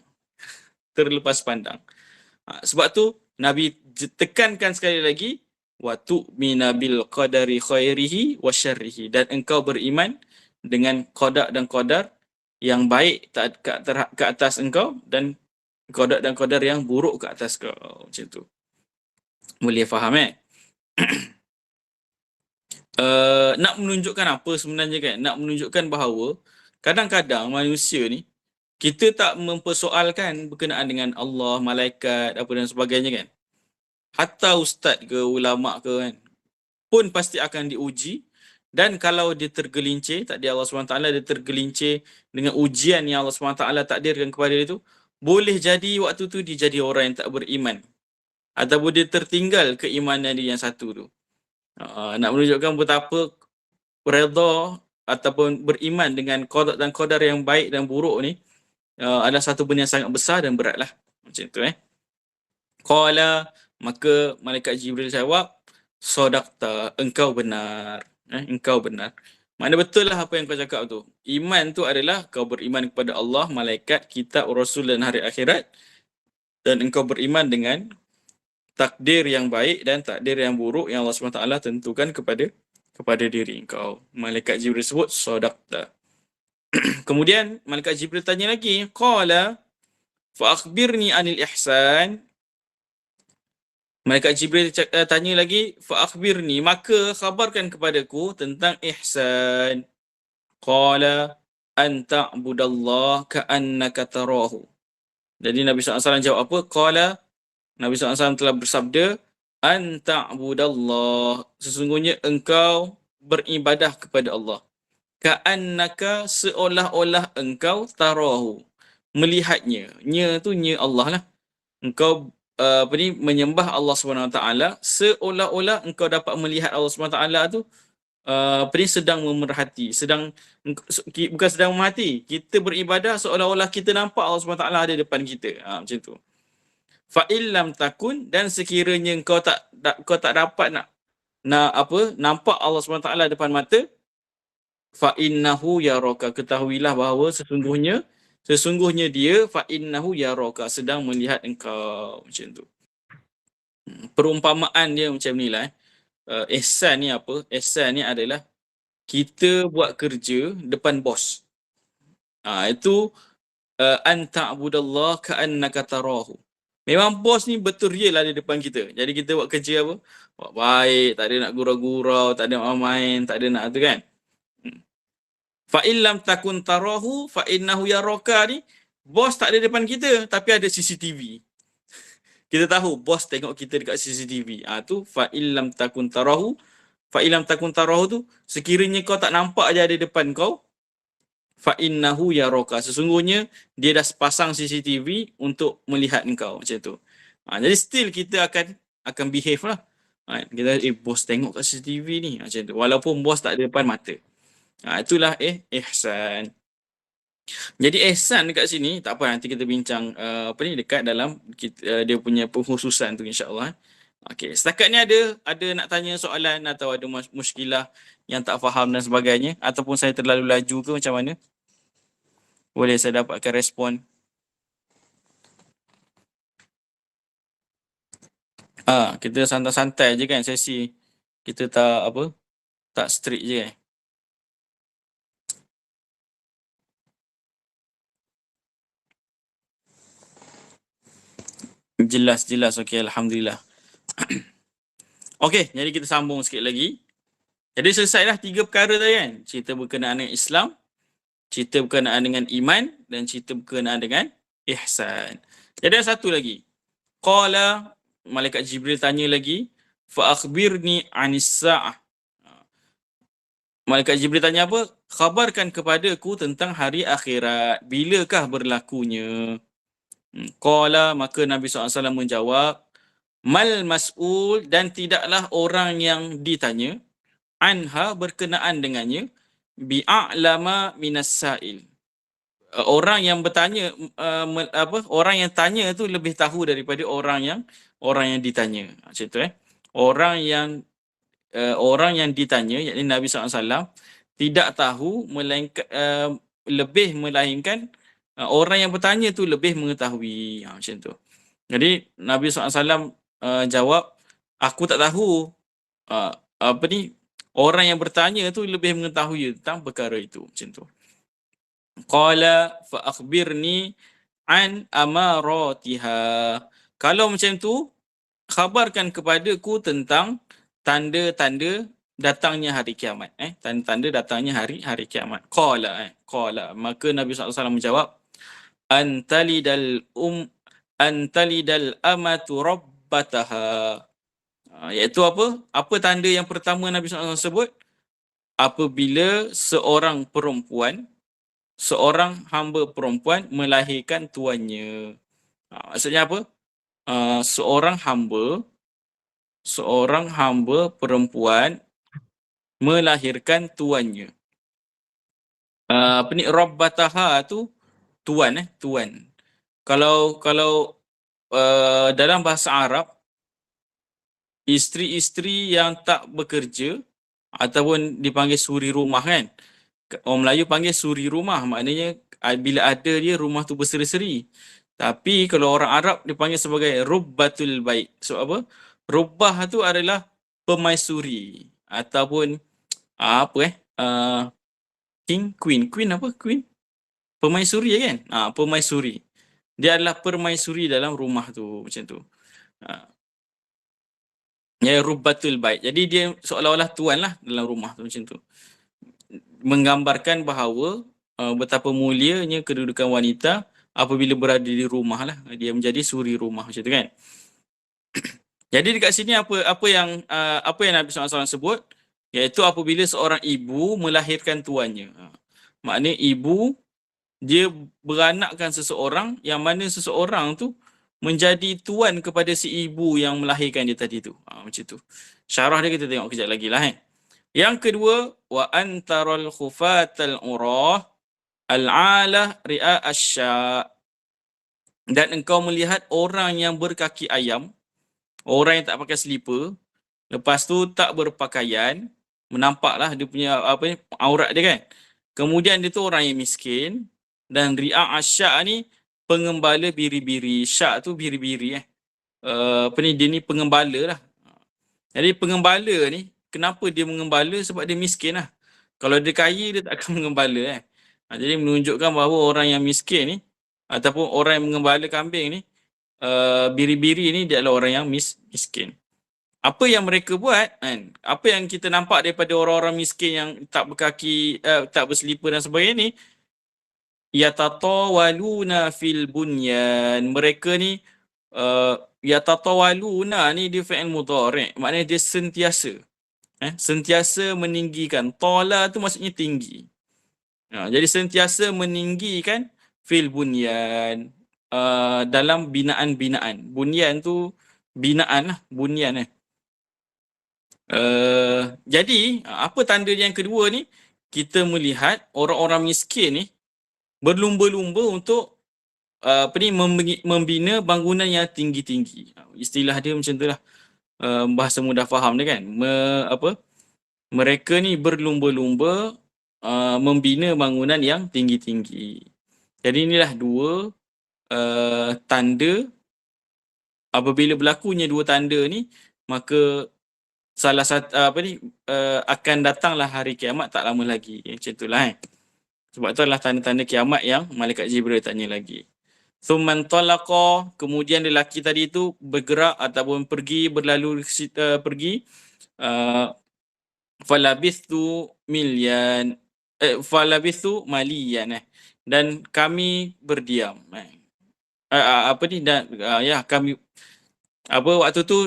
Sebab tu Nabi tekankan sekali lagi, wa tu'mina bil qadari khairihi wa syarrihi, dan engkau beriman dengan qadar dan qadar yang baik ke atas engkau, dan qadar dan qadar yang buruk ke atas kau. Macam tu. Boleh faham nak menunjukkan apa sebenarnya kan? Nak menunjukkan bahawa kadang-kadang manusia ni, kita tak mempersoalkan berkenaan dengan Allah, malaikat, apa dan sebagainya kan. Hatta ustaz ke, ulama ke kan, pun pasti akan diuji. Dan kalau dia tergelincir, takdir Allah SWT, dia tergelincir dengan ujian yang Allah SWT takdirkan kepada dia tu, boleh jadi waktu tu dia jadi orang yang tak beriman, ataupun dia tertinggal keimanan dia yang satu tu. Nak menunjukkan betapa redha ataupun beriman dengan qada dan qadar yang baik dan buruk ni adalah satu benda yang sangat besar dan beratlah. Macam tu Qala, maka malaikat Jibril jawab, Sadaqta, engkau benar. Engkau benar. Makna betul lah apa yang kau cakap tu. Iman tu adalah kau beriman kepada Allah, malaikat, kitab, rasul dan hari akhirat, dan engkau beriman dengan takdir yang baik dan takdir yang buruk yang Allah SWT tentukan kepada diri engkau. Malaikat Jibril sebut sadaqta. Kemudian malaikat Jibril tanya lagi, qala fa akhbirni anil ihsan. Malaikat Jibril tanya lagi, fa akhbirni, maka khabarkan kepadaku tentang ihsan. Qala an ta'budallah ka'annaka tarahu. Jadi Nabi SAW jawab apa? Qala, Nabi SAW telah bersabda, an ta'budallah, sesungguhnya engkau beribadah kepada Allah. Ka'annaka, seolah-olah engkau tarahu, melihatnya. Nya tu nya Allah lah. Engkau menyembah Allah SWT seolah-olah engkau dapat melihat Allah SWT tu sedang memerhati, bukan sedang memerhati. Kita beribadah seolah-olah kita nampak Allah SWT ada depan kita. Macam tu. Fa illam takun, dan sekiranya kau tak dapat nak nampak Allah SWT depan mata, fa innahu yaraka, ketahuilah bahawa sesungguhnya dia, fa innahu yaraka, sedang melihat engkau. Macam tu. Perumpamaan dia macam ni lah. Ihsan ni apa? Ihsan ni adalah kita buat kerja depan bos. Itu an ta'budallah ka'annaka tarahu. Memang bos ni betul real ada depan kita. Jadi kita buat kerja apa? Buat baik, tak ada nak gurau-gurau, tak ada nak main, tak ada nak tu kan. Fa illam takun tarahu fa innahu yaraka ni, bos tak ada depan kita tapi ada CCTV. Kita tahu bos tengok kita dekat CCTV. Tu fa illam takun tarahu, fa illam takun tarahu tu, sekiranya kau tak nampak aja ada depan kau, fa innahu yaraka, sesungguhnya dia dah pasang CCTV untuk melihat engkau. Macam tu. Jadi still kita akan behave lah. Kita bos tengok kat CCTV ni, macam tu, walaupun bos tak ada depan mata. Itulah ihsan. Jadi ihsan dekat sini, tak apa, nanti kita bincang dekat dalam dia punya pengkhususan tu, insya-Allah. Okey, setakat ni ada nak tanya soalan atau ada muskilah yang tak faham dan sebagainya, ataupun saya terlalu laju ke macam mana? Boleh saya dapatkan respon? Kita santai-santai je kan sesi. Kita tak strict je kan. Jelas. Okey, alhamdulillah. Okey, jadi kita sambung sikit lagi. Jadi selesailah 3 perkara tadi kan. Cerita berkenaan dengan Islam, cerita berkenaan dengan iman, dan cerita berkenaan dengan ihsan. Jadi ada satu lagi. Qala, malaikat Jibril tanya lagi, fa akhbirni anis sa'ah. Malaikat Jibril tanya apa? Khabarkan kepadaku tentang hari akhirat. Bilakah berlakunya? Qala, maka Nabi SAW menjawab, mal mas'ul, dan tidaklah orang yang ditanya, anha, berkenaan dengannya, bi'a'lama minas sa'il. Orang yang bertanya, orang yang tanya tu lebih tahu daripada orang yang ditanya. Macam tu Orang yang ditanya, yakni Nabi SAW, tidak tahu lebih melainkan orang yang bertanya tu lebih mengetahui. Macam tu. Jadi Nabi SAW jawab, aku tak tahu orang yang bertanya tu lebih mengetahui tentang perkara itu. Macam tu. Qala fa akhbirni an amaratiha. Kalau macam tu, khabarkan kepadaku tentang tanda-tanda datangnya hari kiamat. Tanda-tanda datangnya hari kiamat. Qala, maka Nabi SAW menjawab, antalidal amatu rabbataha. Iaitu apa? Apa tanda yang pertama Nabi SAW sebut? Apabila seorang hamba perempuan melahirkan tuannya. Maksudnya apa? Seorang hamba perempuan melahirkan tuannya. Rabbataha tu tuan. Kalau dalam bahasa Arab, isteri-isteri yang tak bekerja ataupun dipanggil suri rumah kan. Orang Melayu panggil suri rumah, maknanya bila ada dia rumah tu berseri-seri. Tapi kalau orang Arab dia panggil sebagai rubbatul bait. So apa? Rubbah tu adalah pemaisuri ataupun apa king, queen apa? Queen? Pemaisuri kan? Pemaisuri. Dia adalah permaisuri dalam rumah tu macam tu. Ya, rubbatul bait. Jadi dia seolah-olah tuan lah dalam rumah tu macam tu. Menggambarkan bahawa betapa mulianya kedudukan wanita apabila berada di rumah lah. Dia menjadi suri rumah macam tu kan. Jadi dekat sini apa yang Nabi SAW sebut, iaitu apabila seorang ibu melahirkan tuannya. Maknanya ibu dia beranakkan seseorang yang mana seseorang tu menjadi tuan kepada si ibu yang melahirkan dia tadi tu. Macam tu. Syarah dia kita tengok kejap lagi lah. Yang kedua, wa antaral khufatal urah al-alah ri'a asya. Dan engkau melihat orang yang berkaki ayam, orang yang tak pakai selipar, lepas tu tak berpakaian, menampaklah dia punya aurat dia kan. Kemudian dia tu orang yang miskin, dan ri'a asya ni pengembala biri-biri. Syak tu biri-biri dia ni pengembala lah. Jadi pengembala ni kenapa dia mengembala? Sebab dia miskin lah. Kalau dia kaya dia tak akan mengembala jadi menunjukkan bahawa orang yang miskin ni ataupun orang yang mengembala kambing ni, biri-biri ni dia adalah orang yang miskin. Apa yang mereka buat kan? Apa yang kita nampak daripada orang-orang miskin yang tak berkaki, tak berselipar dan sebagainya ni, yatatawaluna fil bunyan. Mereka ni yatatawaluna ni dia fi'il mudhari', maknanya dia sentiasa meninggikan. Tala tu maksudnya tinggi. Jadi sentiasa meninggikan fil bunyan, dalam binaan-binaan. Bunyan tu binaan lah, bunyan jadi apa tanda yang kedua ni? Kita melihat orang-orang miskin ni berlumba-lumba untuk membina bangunan yang tinggi-tinggi. Istilah dia macam tu lah, bahasa mudah faham dia kan. Mereka ni berlumba-lumba membina bangunan yang tinggi-tinggi. Jadi inilah dua tanda. Apabila berlakunya dua tanda ni, maka salah satu akan datanglah hari kiamat tak lama lagi. Macam itulah Sebab tu adalah tanda-tanda kiamat yang malaikat Jibril tanya lagi. Thumman talaqa, kemudian lelaki tadi itu bergerak ataupun pergi, berlalu pergi. Falabithu maliyan dan kami berdiam. Kami waktu tu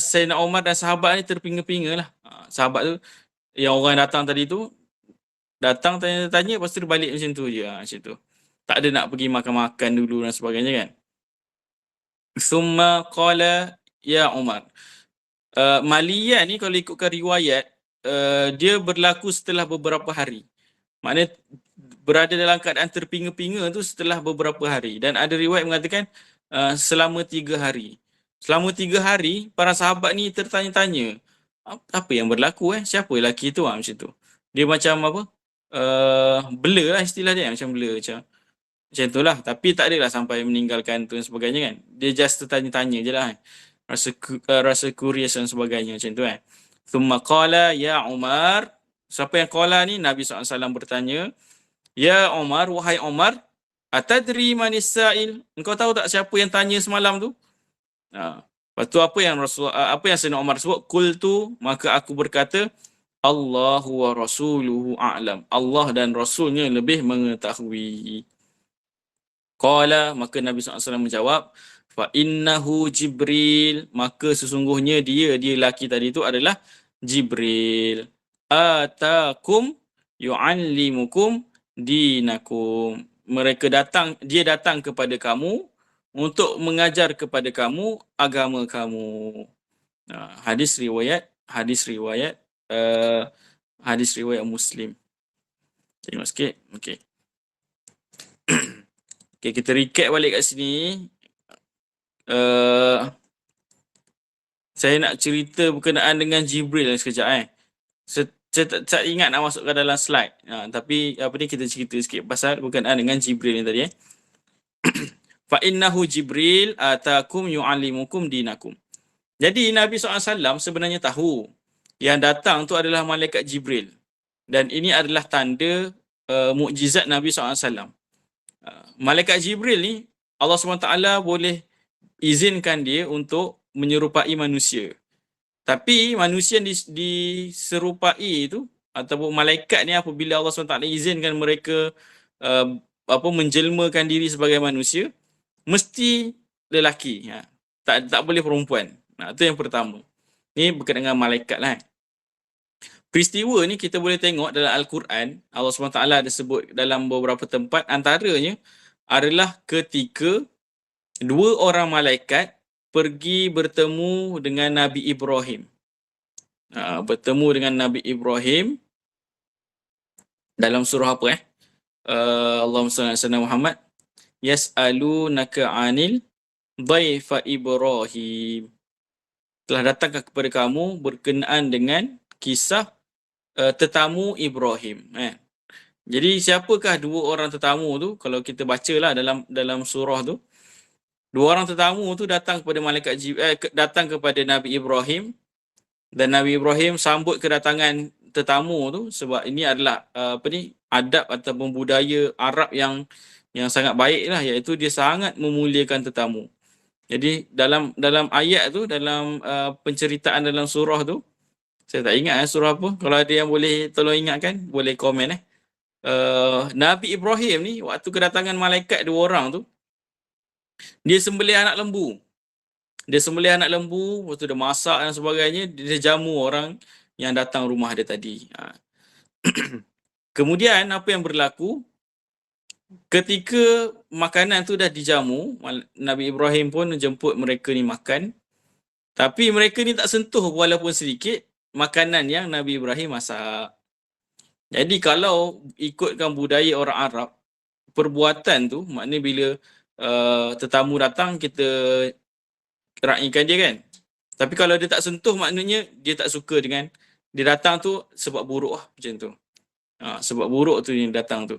Sayyidina Umar dan sahabat ni terpinga-pinga lah. Sahabat tu yang orang datang tadi tu datang tanya-tanya, lepas tu dia balik macam tu je. Macam tu. Tak ada nak pergi makan-makan dulu dan sebagainya kan. Summa qala ya Umar. Maliyan ni kalau ikutkan riwayat, dia berlaku setelah beberapa hari. Maknanya berada dalam keadaan terpinga-pinga tu setelah beberapa hari. Dan ada riwayat mengatakan selama 3 hari. Selama 3 hari, para sahabat ni tertanya-tanya, apa yang berlaku siapa lelaki tu macam tu. Dia macam apa? Blur lah istilah dia, macam blur macam tu lah. Tapi tak adalah sampai meninggalkan tu dan sebagainya kan. Dia just tertanya-tanya je lah rasa curious dan sebagainya macam tu Thumma qala ya Umar. Siapa yang qala ni? Nabi SAW bertanya, ya Umar, wahai Umar, atadri manis sa'il? Engkau tahu tak siapa yang tanya semalam tu? Lepas tu apa yang Sayyidina Umar sebut? Qultu, maka aku berkata, Allahu wa rasuluhu a'lam. Allah dan Rasulnya lebih mengetahui. Qala, maka Nabi SAW menjawab, fa innahu Jibril, maka sesungguhnya dia lelaki tadi itu adalah Jibril. Atakum yu'allimukum dinakum. Dia datang kepada kamu untuk mengajar kepada kamu agama kamu. Hadis riwayat Muslim. Tengok sikit. Okey. Okay, kita recap balik kat sini. Saya nak cerita berkenaan dengan Jibril sekejap Saya tak ingat nak masukkan dalam slide. Tapi apa ni, kita cerita sikit pasal berkenaan dengan Jibril ni tadi Fa innahu Jibril atakum yu'allimukum dinakum. Jadi Nabi SAW sebenarnya tahu yang datang tu adalah malaikat Jibril. Dan ini adalah tanda mukjizat Nabi SAW. Malaikat Jibril ni Allah SWT boleh izinkan dia untuk menyerupai manusia. Tapi manusia yang diserupai itu ataupun malaikat ni, apabila Allah SWT izinkan mereka menjelmakan diri sebagai manusia, mesti lelaki. Tak boleh perempuan. Itu yang pertama. Ni berkaitan dengan malaikat lah. Peristiwa ni kita boleh tengok dalam Al-Quran. Allah SWT ada sebut dalam beberapa tempat. Antaranya adalah ketika dua orang malaikat pergi bertemu dengan Nabi Ibrahim. Bertemu dengan Nabi Ibrahim dalam surah apa Allahumma salli ala Muhammad. Yas'alunaka 'anil dhaifa Ibrahim. Telah datang kepada kamu berkenaan dengan kisah tetamu Ibrahim. Jadi siapakah dua orang tetamu tu? Kalau kita bacalah dalam surah tu, dua orang tetamu tu datang kepada malaikat datang kepada Nabi Ibrahim, dan Nabi Ibrahim sambut kedatangan tetamu tu sebab ini adalah adab ataupun budaya Arab yang sangat baik lah, iaitu dia sangat memuliakan tetamu. Jadi dalam ayat tu, dalam penceritaan dalam surah tu, saya tak ingat surah apa. Kalau ada yang boleh tolong ingatkan, boleh komen Nabi Ibrahim ni waktu kedatangan malaikat dua orang tu, dia sembelih anak lembu. Lepas tu dia masak dan sebagainya, dia jamu orang yang datang rumah dia tadi. Kemudian apa yang berlaku? Ketika makanan tu dah dijamu, Nabi Ibrahim pun jemput mereka ni makan. Tapi mereka ni tak sentuh walaupun sedikit makanan yang Nabi Ibrahim masak. Jadi kalau ikutkan budaya orang Arab, perbuatan tu maknanya bila tetamu datang, kita raikan dia kan. Tapi kalau dia tak sentuh, maknanya dia tak suka dengan dia datang tu sebab buruk macam tu. Sebab buruk tu yang datang tu.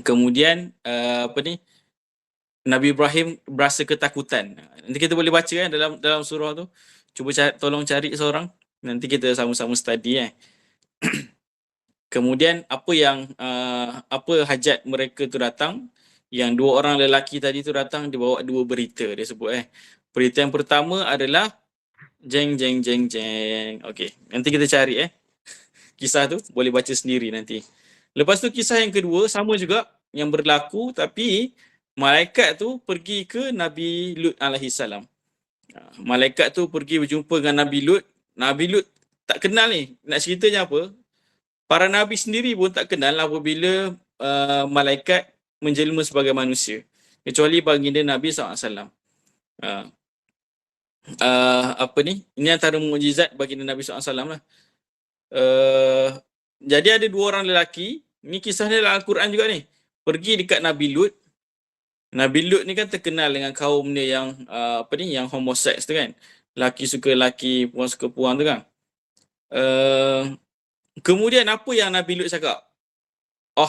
Kemudian Nabi Ibrahim berasa ketakutan. Nanti kita boleh baca dalam surah tu. Cuba tolong cari seorang. Nanti kita sama-sama study Kemudian apa hajat mereka tu datang? Yang dua orang lelaki tadi tu datang, dia bawa dua berita, dia sebut Berita yang pertama adalah jeng. Okey, nanti kita cari kisah tu, boleh baca sendiri nanti. Lepas tu kisah yang kedua sama juga yang berlaku, tapi malaikat tu pergi ke Nabi Lut alaihi salam. Malaikat tu pergi berjumpa dengan Nabi Lut. Nabi Lut tak kenal ni. Nak ceritanya apa? Para nabi sendiri pun tak kenal apabila malaikat menjelma sebagai manusia, kecuali baginda Nabi SAW. Ini antara mukjizat baginda Nabi SAW lah. Jadi ada dua orang lelaki, ni kisahnya dalam Al-Quran juga ni, pergi dekat Nabi Lut. Nabi Lut ni kan terkenal dengan kaum dia yang yang homoseks tu kan. Laki suka laki, puan suka puan tu kan. Kemudian apa yang Nabi Lut cakap?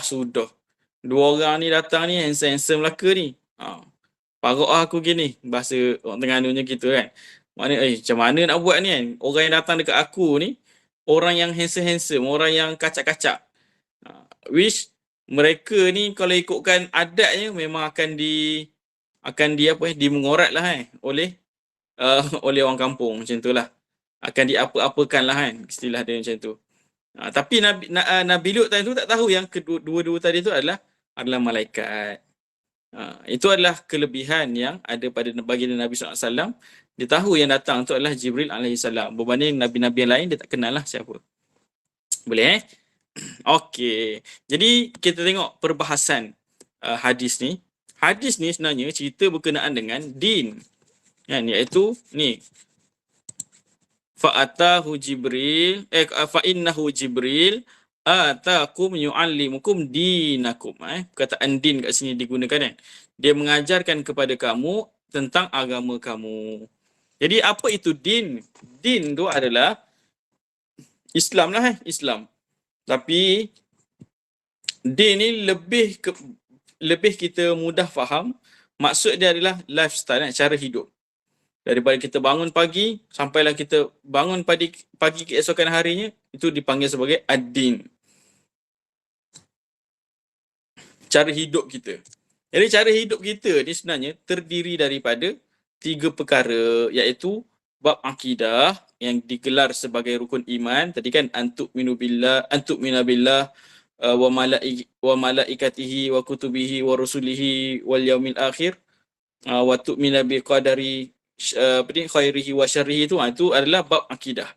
Sudah, dua orang ni datang ni, handsome lelaki ni. Parok aku gini, bahasa orang Terengganu gitu kan. Maknanya macam mana nak buat ni kan? Orang yang datang dekat aku ni, orang yang handsome, orang yang kacak-kacak. Which mereka ni kalau ikutkan adatnya memang akan dimengorat lah oleh orang kampung macam tu lah. Akan diapa-apakan lah kan, istilah dia macam tu. Tapi Nabi Lut tadi tu tak tahu yang kedua-dua tadi tu adalah malaikat. Itu adalah kelebihan yang ada pada baginda Nabi SAW. Dia tahu yang datang tu adalah Jibril alaihissalam. Berbanding nabi-nabi yang lain, dia tak kenal lah siapa. Boleh Okey. Jadi kita tengok perbahasan hadis ni. Hadis ni sebenarnya cerita berkenaan dengan din. Iaitu ni. Fa'atahu Jibril fa'innahu Jibril atakum yu'allimukum dinakum. Perkataan din kat sini digunakan Dia mengajarkan kepada kamu tentang agama kamu. Jadi apa itu din? Din tu adalah Islam lah, Islam. Tapi din ni lebih kita mudah faham. Maksud dia adalah lifestyle, cara hidup. Daripada kita bangun pagi sampailah kita bangun pagi keesokan harinya, itu dipanggil sebagai ad-din. Cara hidup kita. Jadi cara hidup kita ni sebenarnya terdiri daripada 3 perkara, iaitu bab akidah yang digelar sebagai rukun iman. Tadi kan antu'mina billah wa malaikatihi wa kutubihi wa rusulihi wal yaumil akhir wa tu'mina bi qadari khairihi wa syarrihi, itu adalah bab akidah.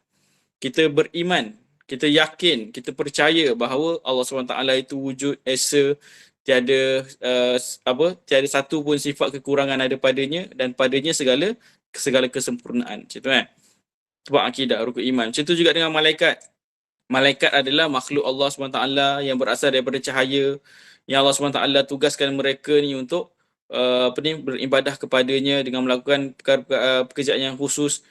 Kita beriman, kita yakin, kita percaya bahawa Allah SWT itu wujud, esa, tiada tiada satu pun sifat kekurangan ada padanya, dan padanya segala kesempurnaan. Macam tu kan. Sebab akidah, rukun iman. Macam tu juga dengan malaikat. Malaikat adalah makhluk Allah SWT yang berasal daripada cahaya, yang Allah SWT tugaskan mereka ni untuk beribadah kepadanya dengan melakukan pekerjaan yang khusus,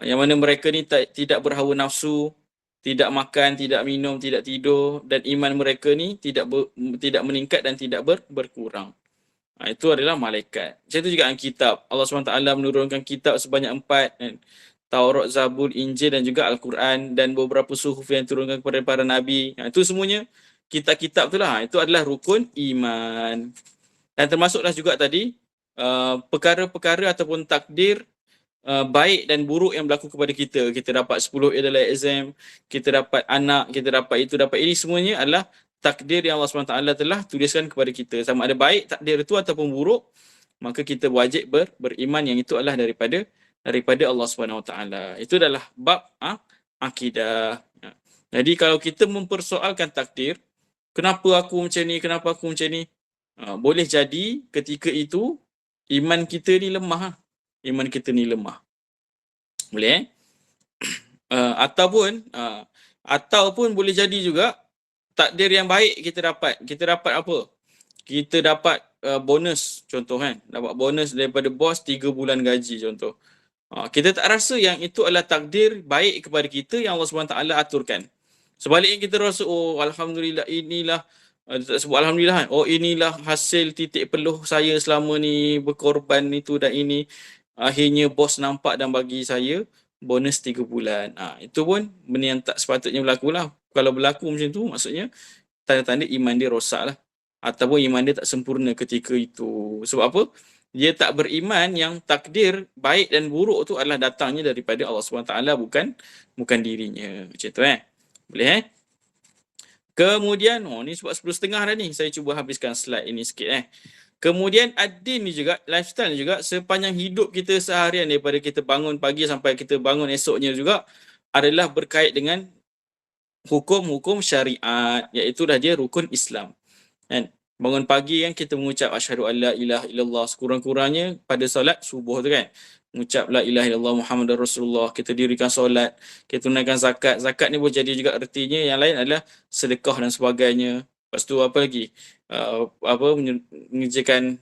yang mana mereka ni tidak berhawa nafsu, tidak makan, tidak minum, tidak tidur, dan iman mereka ni tidak meningkat dan tidak berkurang. Itu adalah malaikat. Macam tu juga dengan kitab. Allah SWT menurunkan kitab sebanyak 4, Taurat, Zabur, Injil dan juga Al-Quran, dan beberapa suhuf yang diturunkan kepada para nabi. Itu semuanya kitab-kitab tu lah. Itu adalah rukun iman. Dan termasuklah juga tadi perkara-perkara ataupun takdir baik dan buruk yang berlaku kepada kita. Kita dapat 10 A dalam exam, kita dapat anak, kita dapat itu, dapat ini, semuanya adalah takdir yang Allah SWT telah tuliskan kepada kita. Sama ada baik takdir itu ataupun buruk, maka kita wajib beriman yang itu adalah daripada Allah SWT. Itu adalah bab akidah. Jadi kalau kita mempersoalkan takdir, kenapa aku macam ni, kenapa aku macam ni, boleh jadi ketika itu iman kita ni lemah. Iman kita ni lemah. Boleh ataupun boleh jadi juga takdir yang baik kita dapat. Kita dapat apa? Kita dapat bonus, contoh kan. Dapat bonus daripada bos 3 bulan gaji, contoh. Kita tak rasa yang itu adalah takdir baik kepada kita yang Allah SWT aturkan. Sebaliknya kita rasa, oh alhamdulillah, inilah tak sebut alhamdulillah kan. Oh inilah hasil titik peluh saya selama ni, berkorban itu dan ini. Akhirnya bos nampak dan bagi saya bonus 3 bulan. Itu pun benda yang tak sepatutnya berlaku lah. Kalau berlaku macam tu, maksudnya tanda-tanda iman dia rosak lah. Ataupun iman dia tak sempurna ketika itu. Sebab apa? Dia tak beriman yang takdir baik dan buruk tu adalah datangnya daripada Allah SWT, bukan dirinya. Macam tu Boleh Kemudian, ni sebab 10.30 dah ni. Saya cuba habiskan slide ini sikit Kemudian ad-din ni juga, lifestyle ni juga, sepanjang hidup kita seharian daripada kita bangun pagi sampai kita bangun esoknya juga adalah berkait dengan hukum-hukum syariat, iaitu dah dia rukun Islam. Kan? Bangun pagi kan kita mengucap asyhadu alla ilaha illallah, sekurang-kurangnya pada solat subuh tu kan. Mengucap la ilaha illallah Muhammadar Rasulullah, kita dirikan solat, kita tunaikan zakat. Zakat ni boleh jadi juga artinya yang lain adalah sedekah dan sebagainya. Lepas tu apa lagi? Mengerjakan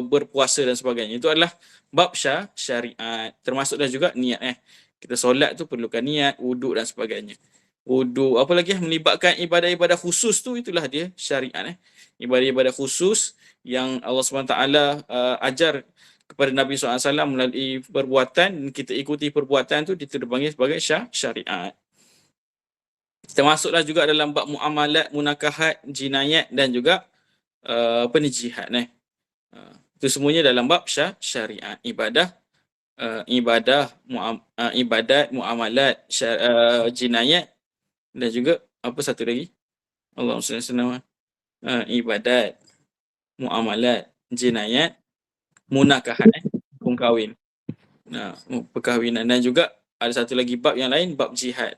berpuasa dan sebagainya. Itu adalah bab syariat. Termasuklah juga niat Kita solat tu perlukan niat, wuduk dan sebagainya. Wuduk, apa lagi melibatkan ibadah-ibadah khusus tu, itulah dia syariat Ibadah-ibadah khusus yang Allah SWT ajar kepada Nabi SAW melalui perbuatan, kita ikuti perbuatan tu, dipanggil sebagai syariat. Termasuklah juga dalam bab muamalat, munakahat, jinayat dan juga jihad itu semuanya dalam bab syariat, ibadat, muamalat, jinayat dan juga apa satu lagi? Allahumma salli alaihi wasallam. Ibadat, muamalat, jinayat, munakahat, kahwin. Perkahwinan, dan juga ada satu lagi bab yang lain, bab jihad.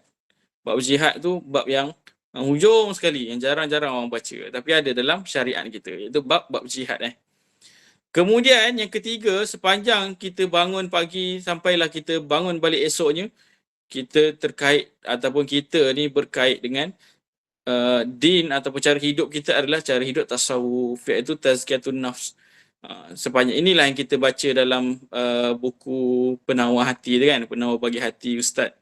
Bab jihad tu bab yang hujung sekali, yang jarang-jarang orang baca, tapi ada dalam syariat kita, iaitu bab jihad Kemudian yang ketiga, sepanjang kita bangun pagi sampailah kita bangun balik esoknya, kita terkait ataupun kita ni berkait dengan din ataupun cara hidup kita adalah cara hidup tasawuf, iaitu tazkiyatun nafs. Sebanyak inilah yang kita baca dalam buku Penawar Hati tu kan, Penawar Bagi Hati Ustaz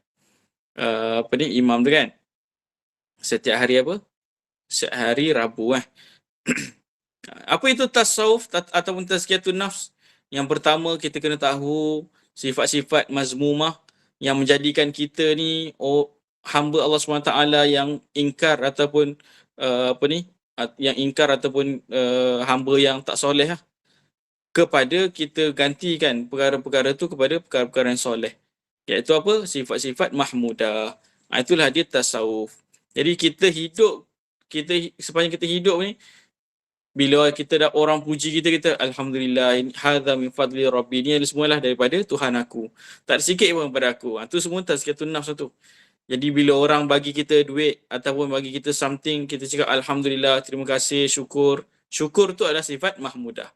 Imam tu kan. Setiap hari apa? Setiap hari Rabu Apa itu tasawuf ataupun tazkiyatun nafs? Yang pertama kita kena tahu sifat-sifat mazmumah yang menjadikan kita ni hamba Allah SWT yang ingkar ataupun yang ingkar ataupun hamba yang tak soleh lah. Kepada kita gantikan perkara-perkara tu kepada perkara-perkara yang soleh. Iaitu apa? Sifat-sifat mahmudah. Itulah dia tasawuf. Jadi sepanjang kita hidup ni, bila kita dah orang puji kita alhamdulillah, hadza min fadli rabbi, ni semualah daripada Tuhan aku. Tak ada sikit pun daripada aku. Itu semua tazkiyatun nafs tu. Jadi bila orang bagi kita duit ataupun bagi kita something, kita cakap alhamdulillah, terima kasih, syukur. Syukur tu adalah sifat mahmudah.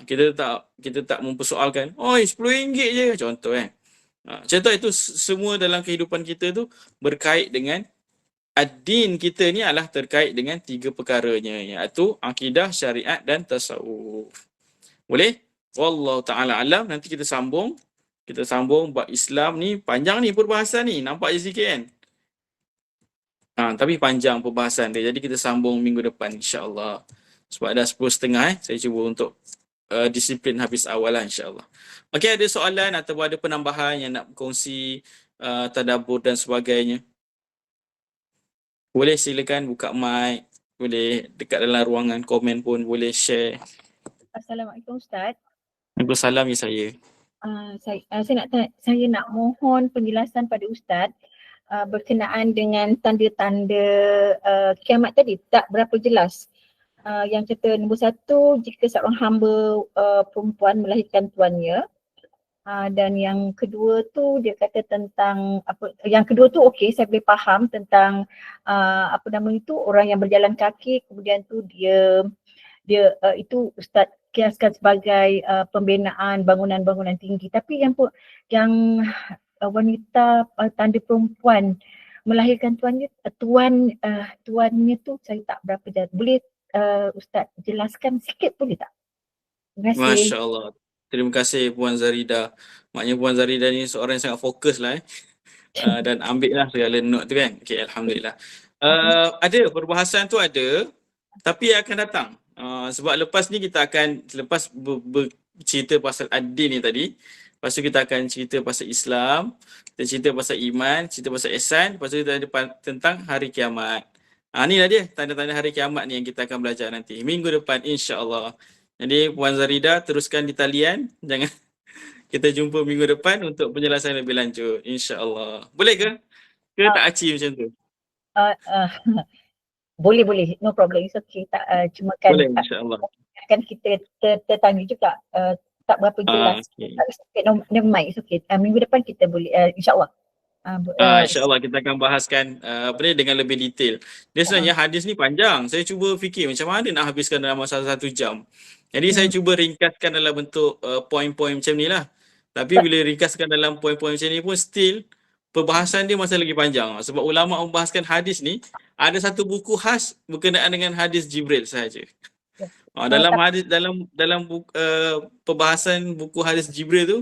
Kita tak mempersoalkan, RM10 je contoh kan. Contoh itu semua dalam kehidupan kita tu berkait dengan ad-din kita ni adalah terkait dengan 3 perkaranya, iaitu akidah, syariat dan tasawuf. Boleh? Wallahu ta'ala alam. Nanti kita sambung bab Islam ni. Panjang ni perbahasan ni, nampak je sikit kan. Tapi panjang perbahasan dia. Jadi kita sambung minggu depan insya-Allah. Sebab dah 10.30 saya cuba untuk disiplin habis awal lah insya-Allah. Okey, ada soalan atau ada penambahan yang nak berkongsi tadabbur dan sebagainya? Boleh silakan buka mic, boleh dekat dalam ruangan komen pun boleh share. Assalamualaikum Ustaz. Waalaikumsalam ya saya. Saya nak mohon penjelasan pada Ustaz berkenaan dengan tanda-tanda kiamat tadi, tak berapa jelas. Yang kata nombor 1, jika seorang hamba perempuan melahirkan tuannya. Dan yang kedua tu dia kata tentang yang kedua tu okey, saya boleh faham tentang orang yang berjalan kaki, kemudian tu dia itu Ustaz kiaskan sebagai pembinaan bangunan-bangunan tinggi. Tapi yang wanita tanda perempuan melahirkan tuannya tu saya tak berapa jelas. Boleh Ustaz jelaskan sikit boleh tak? Terima kasih. Masya-Allah. Terima kasih Puan Zarida. Maknanya Puan Zarida ni seorang yang sangat fokus lah dan ambil lah segala note tu kan. Okey, alhamdulillah. Ada perbahasan tu ada, tapi akan datang. Sebab lepas ni kita akan bercerita pasal ad-din ni tadi. Lepas tu kita akan cerita pasal Islam, kita cerita pasal iman, cerita pasal ihsan, lepas tu kita ada tentang hari kiamat. Ni lah dia tanda-tanda hari kiamat ni yang kita akan belajar nanti minggu depan insya-Allah. Jadi Puan Zarida teruskan di talian, jangan kita jumpa minggu depan untuk penjelasan lebih lanjut insya-Allah. Boleh ke? Ke tak aci macam tu? Boleh, no problem, it's okay. Cuma kan boleh insya-Allah. Kan kita tertanya juga tak berapa jelas. Okay. Never mind, it's okay. Minggu depan kita boleh insya-Allah. InsyaAllah kita akan bahaskan dengan lebih detail. Dia sebenarnya hadis ni panjang. Saya cuba fikir macam mana nak habiskan dalam masa 1 jam. Jadi saya cuba ringkaskan dalam bentuk poin-poin macam ni lah. Tapi bila ringkaskan dalam poin-poin macam ni pun still perbahasan dia masih lagi panjang. Sebab ulama membahaskan hadis ni, ada satu buku khas berkenaan dengan hadis Jibril sahaja. Dalam perbahasan buku hadis Jibril tu,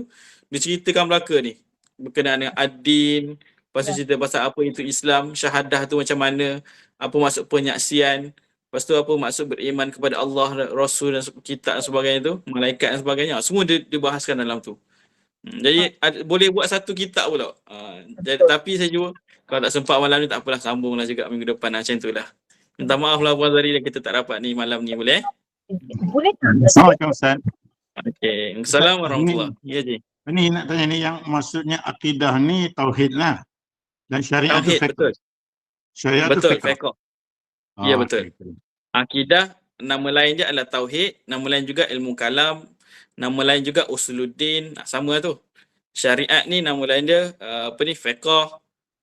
diceritakan belaka ni berkenaan dengan ad-din, lepas tu cerita pasal apa itu Islam, syahadah tu macam mana, apa maksud penyaksian, lepas tu apa maksud beriman kepada Allah, Rasul dan kitab dan sebagainya tu, malaikat dan sebagainya. Semua dibahaskan dalam tu. Jadi boleh buat satu kitab pula. Tapi saya jua kalau tak sempat malam ni tak apalah, sambunglah juga minggu depan macam itulah. Minta maaf lah Puan Zari kita tak dapat ni malam ni, boleh? Boleh. Assalamualaikum Ustaz. Okey, Assalamualaikum warahmatullahi. Ya ji. Ini nak tanya ni, yang maksudnya akidah ni tauhid lah. Dan syariat tu fiqh. Betul. Syariat betul, tu fiqh. Ya betul. Akidah nama lain dia adalah tauhid, nama lain juga ilmu kalam, nama lain juga usuluddin, sama tu. Syariat ni nama lain dia fiqh.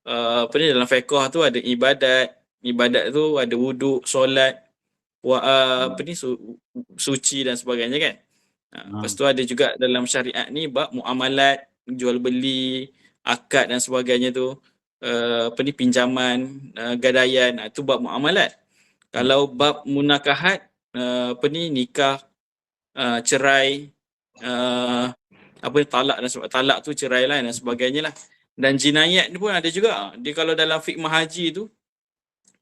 Dalam fiqh tu ada ibadat. Ibadat tu ada wuduk, solat, suci dan sebagainya kan. Lepas tu ada juga dalam syariat ni bab muamalat, jual beli, akad dan sebagainya tu, pinjaman, gadaian, tu bab muamalat. Kalau bab munakahat, nikah, cerai, apa talak dan talak tu cerai lah dan sebagainya lah. Dan jinayat ni pun ada juga. Dia kalau dalam fikmah haji tu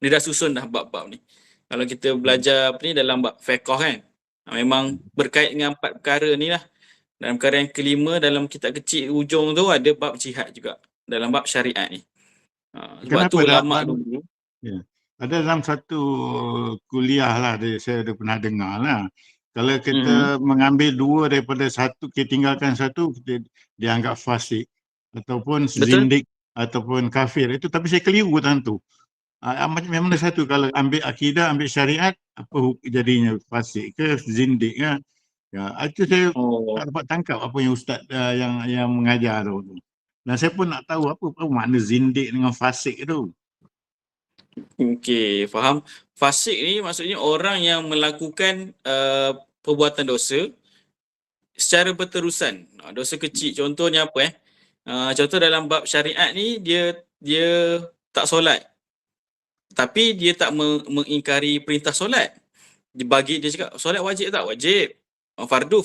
dia dah susun dah bab-bab ni. Kalau kita belajar apa ni dalam bab fiqh kan, memang berkait dengan 4 perkara ni lah. Dalam perkara yang kelima dalam kitab kecil ujung tu ada bab jihad juga dalam bab syariat ni. Sebab tu ulama dulu. Ya. Ada dalam satu kuliah lah saya ada pernah dengar lah. Kalau kita mengambil 2 daripada satu, kita tinggalkan satu, kita dianggap fasik ataupun zindik ataupun kafir. Itu tapi saya keliru tentu. Memang ada satu, kalau ambil akidah, ambil syariat, apa jadinya, fasik ke zindik ke? Ya, itu saya tak dapat tangkap apa yang ustaz yang mengajar tu. Dan saya pun nak tahu apa makna zindik dengan fasik tu. Okey, faham. Fasik ni maksudnya orang yang melakukan perbuatan dosa secara berterusan. Dosa kecil contohnya apa contoh dalam bab syariat ni dia tak solat. Tapi dia tak mengingkari perintah solat. Bagi dia cakap solat wajib tak? Wajib. Fardu.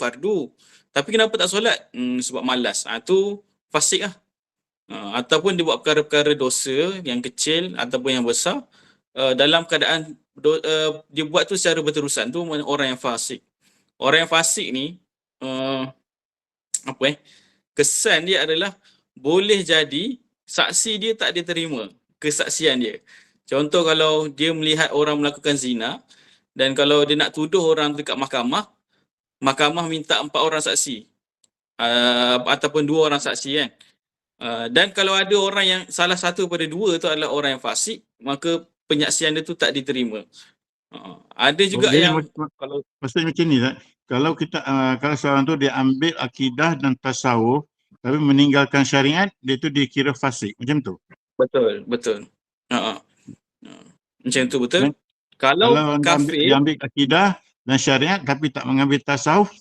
Tapi kenapa tak solat? Sebab malas. Tu fasik lah. Ataupun dia buat perkara-perkara dosa yang kecil ataupun yang besar dalam keadaan dia buat tu secara berterusan, tu orang yang fasik. Orang yang fasik ni kesan dia adalah boleh jadi saksi dia tak diterima kesaksian dia. Contoh kalau dia melihat orang melakukan zina dan kalau dia nak tuduh orang dekat mahkamah minta 4 orang saksi ataupun 2 orang saksi kan. Dan kalau ada orang yang salah satu pada 2 tu adalah orang yang fasik, maka penyaksian dia tu tak diterima. Ada juga yang kalau maksudnya macam ni tak? Kalau kita kalau seorang tu dia ambil akidah dan tasawuf tapi meninggalkan syariat, dia tu dikira fasik. Macam tu. Betul. Macam tu betul. Kalau kafir dia ambil akidah dan syariat tapi tak mengambil tasawuf,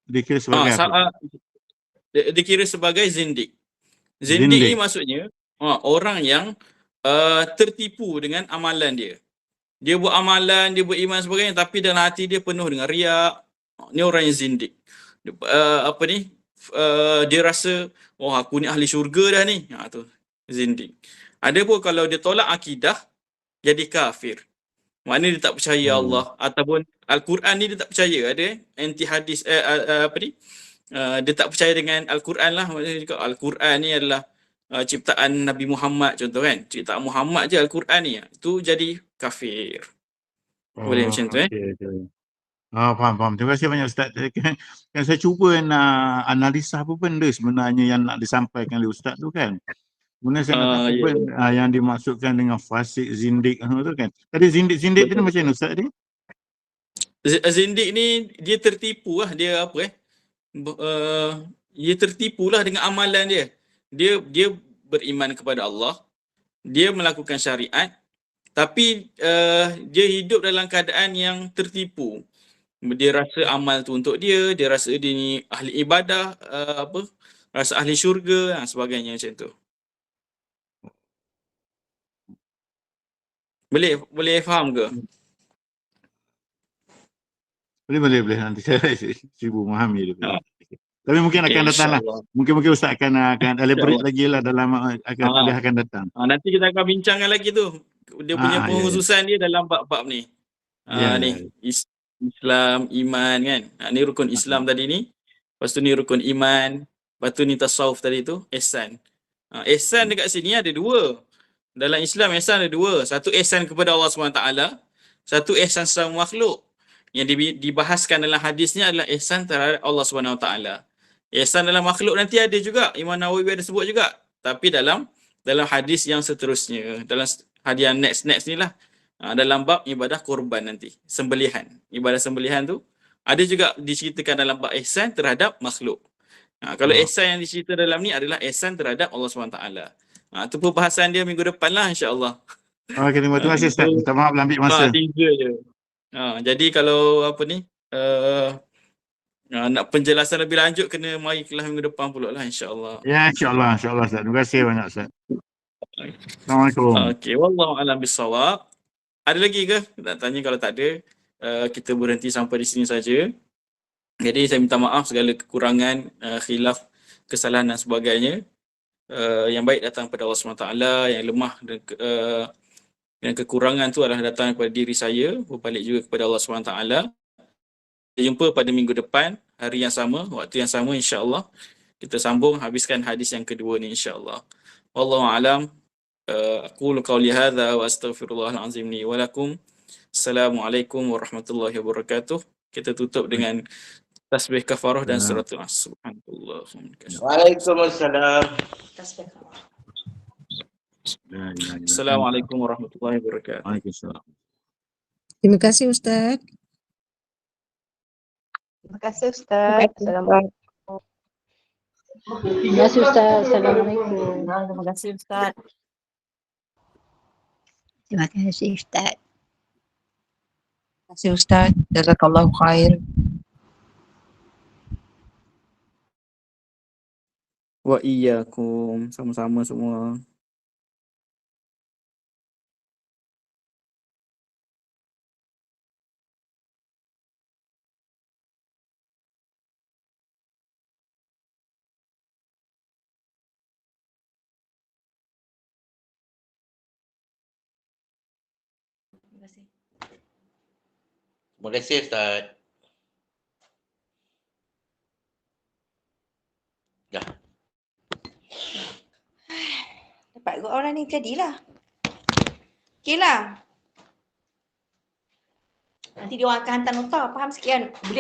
dikira sebagai apa? Dikira sebagai zindik. Zindik ni maksudnya orang yang tertipu dengan amalan dia. Dia buat amalan, dia beriman sebagainya tapi dalam hati dia penuh dengan riak. Ni orang yang zindik. Dia rasa aku ni ahli syurga dah ni. Tu zindik. Ada pun kalau dia tolak akidah jadi kafir. Maknanya dia tak percaya Allah ataupun Al-Quran ni dia tak percaya. Ada anti hadis dia tak percaya dengan Al-Quran lah. Maksudnya Al-Quran ni adalah ciptaan Nabi Muhammad contoh kan. Ciptaan Muhammad je Al-Quran ni. Itu jadi kafir. Boleh macam tu okay. Faham. Terima kasih banyak Ustaz. Kan saya cuba nak analisa apa benda sebenarnya yang nak disampaikan oleh Ustaz tu kan. Sebenarnya saya nak tahu yang dimaksudkan dengan fasik, zindik tu kan. Tadi zindik tu macam mana Ustaz ni? Zindik ni dia tertipu lah. Dia dia tertipu lah dengan amalan dia. Dia beriman kepada Allah. Dia melakukan syariat. Tapi dia hidup dalam keadaan yang tertipu. Dia rasa amal tu untuk dia rasa dia ni ahli ibadah, rasa ahli syurga, sebagainya macam tu. Boleh faham ke? Boleh nanti saya sibuk memahami dia. Tapi mungkin akan datang lah. Mungkin Ustaz akan elaborate lagi lah dalam kuliah akan datang. Nanti kita akan bincangkan lagi tu. Dia punya penghususan dia dalam bab-bab ni. Ni Islam, iman kan. Ni rukun Islam tadi ni. Lepas tu ni rukun iman. Lepas tu ni tasawuf tadi tu, ihsan. Ihsan dekat sini ada 2. Dalam Islam ihsan ada 2. Satu ihsan kepada Allah SWT. Satu ihsan sesama makhluk. Yang dibahaskan dalam hadisnya adalah ihsan terhadap Allah SWT. Ihsan dalam makhluk nanti ada juga. Imam Nawawi ada sebut juga. Tapi dalam hadis yang seterusnya. Dalam hadis yang next ni lah. Dalam bab ibadah korban nanti. Sembelihan. Ibadah sembelihan tu. Ada juga diceritakan dalam bab ihsan terhadap makhluk. Kalau ihsan yang dicerita dalam ni adalah ihsan terhadap Allah SWT. Itu perbahasan dia minggu depan lah insyaAllah. Okay, terima kasih Ustaz. Minta maaf ambil masa. 3 je. Jadi kalau nak penjelasan lebih lanjut kena mari kelas minggu depan pula lah insyaAllah. Ya insyaAllah Ustaz. Terima kasih banyak Ustaz. Assalamualaikum. Okey, wallahu a'lam bissawab. Ada lagi ke? Nak tanya kalau tak ada. kita berhenti sampai di sini saja. Jadi saya minta maaf segala kekurangan, khilaf, kesalahan dan sebagainya. Yang baik datang pada Allah SWT, yang lemah dan kekurangan tu adalah datang kepada diri saya, berbalik juga kepada Allah SWT. Kita jumpa pada minggu depan, hari yang sama, waktu yang sama, insya-Allah. Kita sambung, habiskan hadis yang kedua ni, insya-Allah. Wallahu a'lam. Aqulu qawli hadza wa astaghfirullahal azim li wa lakum. Assalamualaikum warahmatullahi wabarakatuh. Kita tutup dengan tasbih kafarah dan suratul As. Subhanallah. Waalaikumsalam. Assalamualaikum warahmatullahi wabarakatuh. Waalaikumsalam. Terima kasih Ustaz. Terima kasih Ustaz. Assalamualaikum. Terima kasih Ustaz. Assalamualaikum. Terima kasih Ustaz. Terima kasih Ustaz. Terima kasih Ustaz. Jazakallahu khair. Wa iyyakum, sama-sama semua. Terima kasih Ustaz. Dah. Dapat kot orang ni, jadilah. Okey lah. Nanti dia orang akan hantar nota, faham sikit kan? Boleh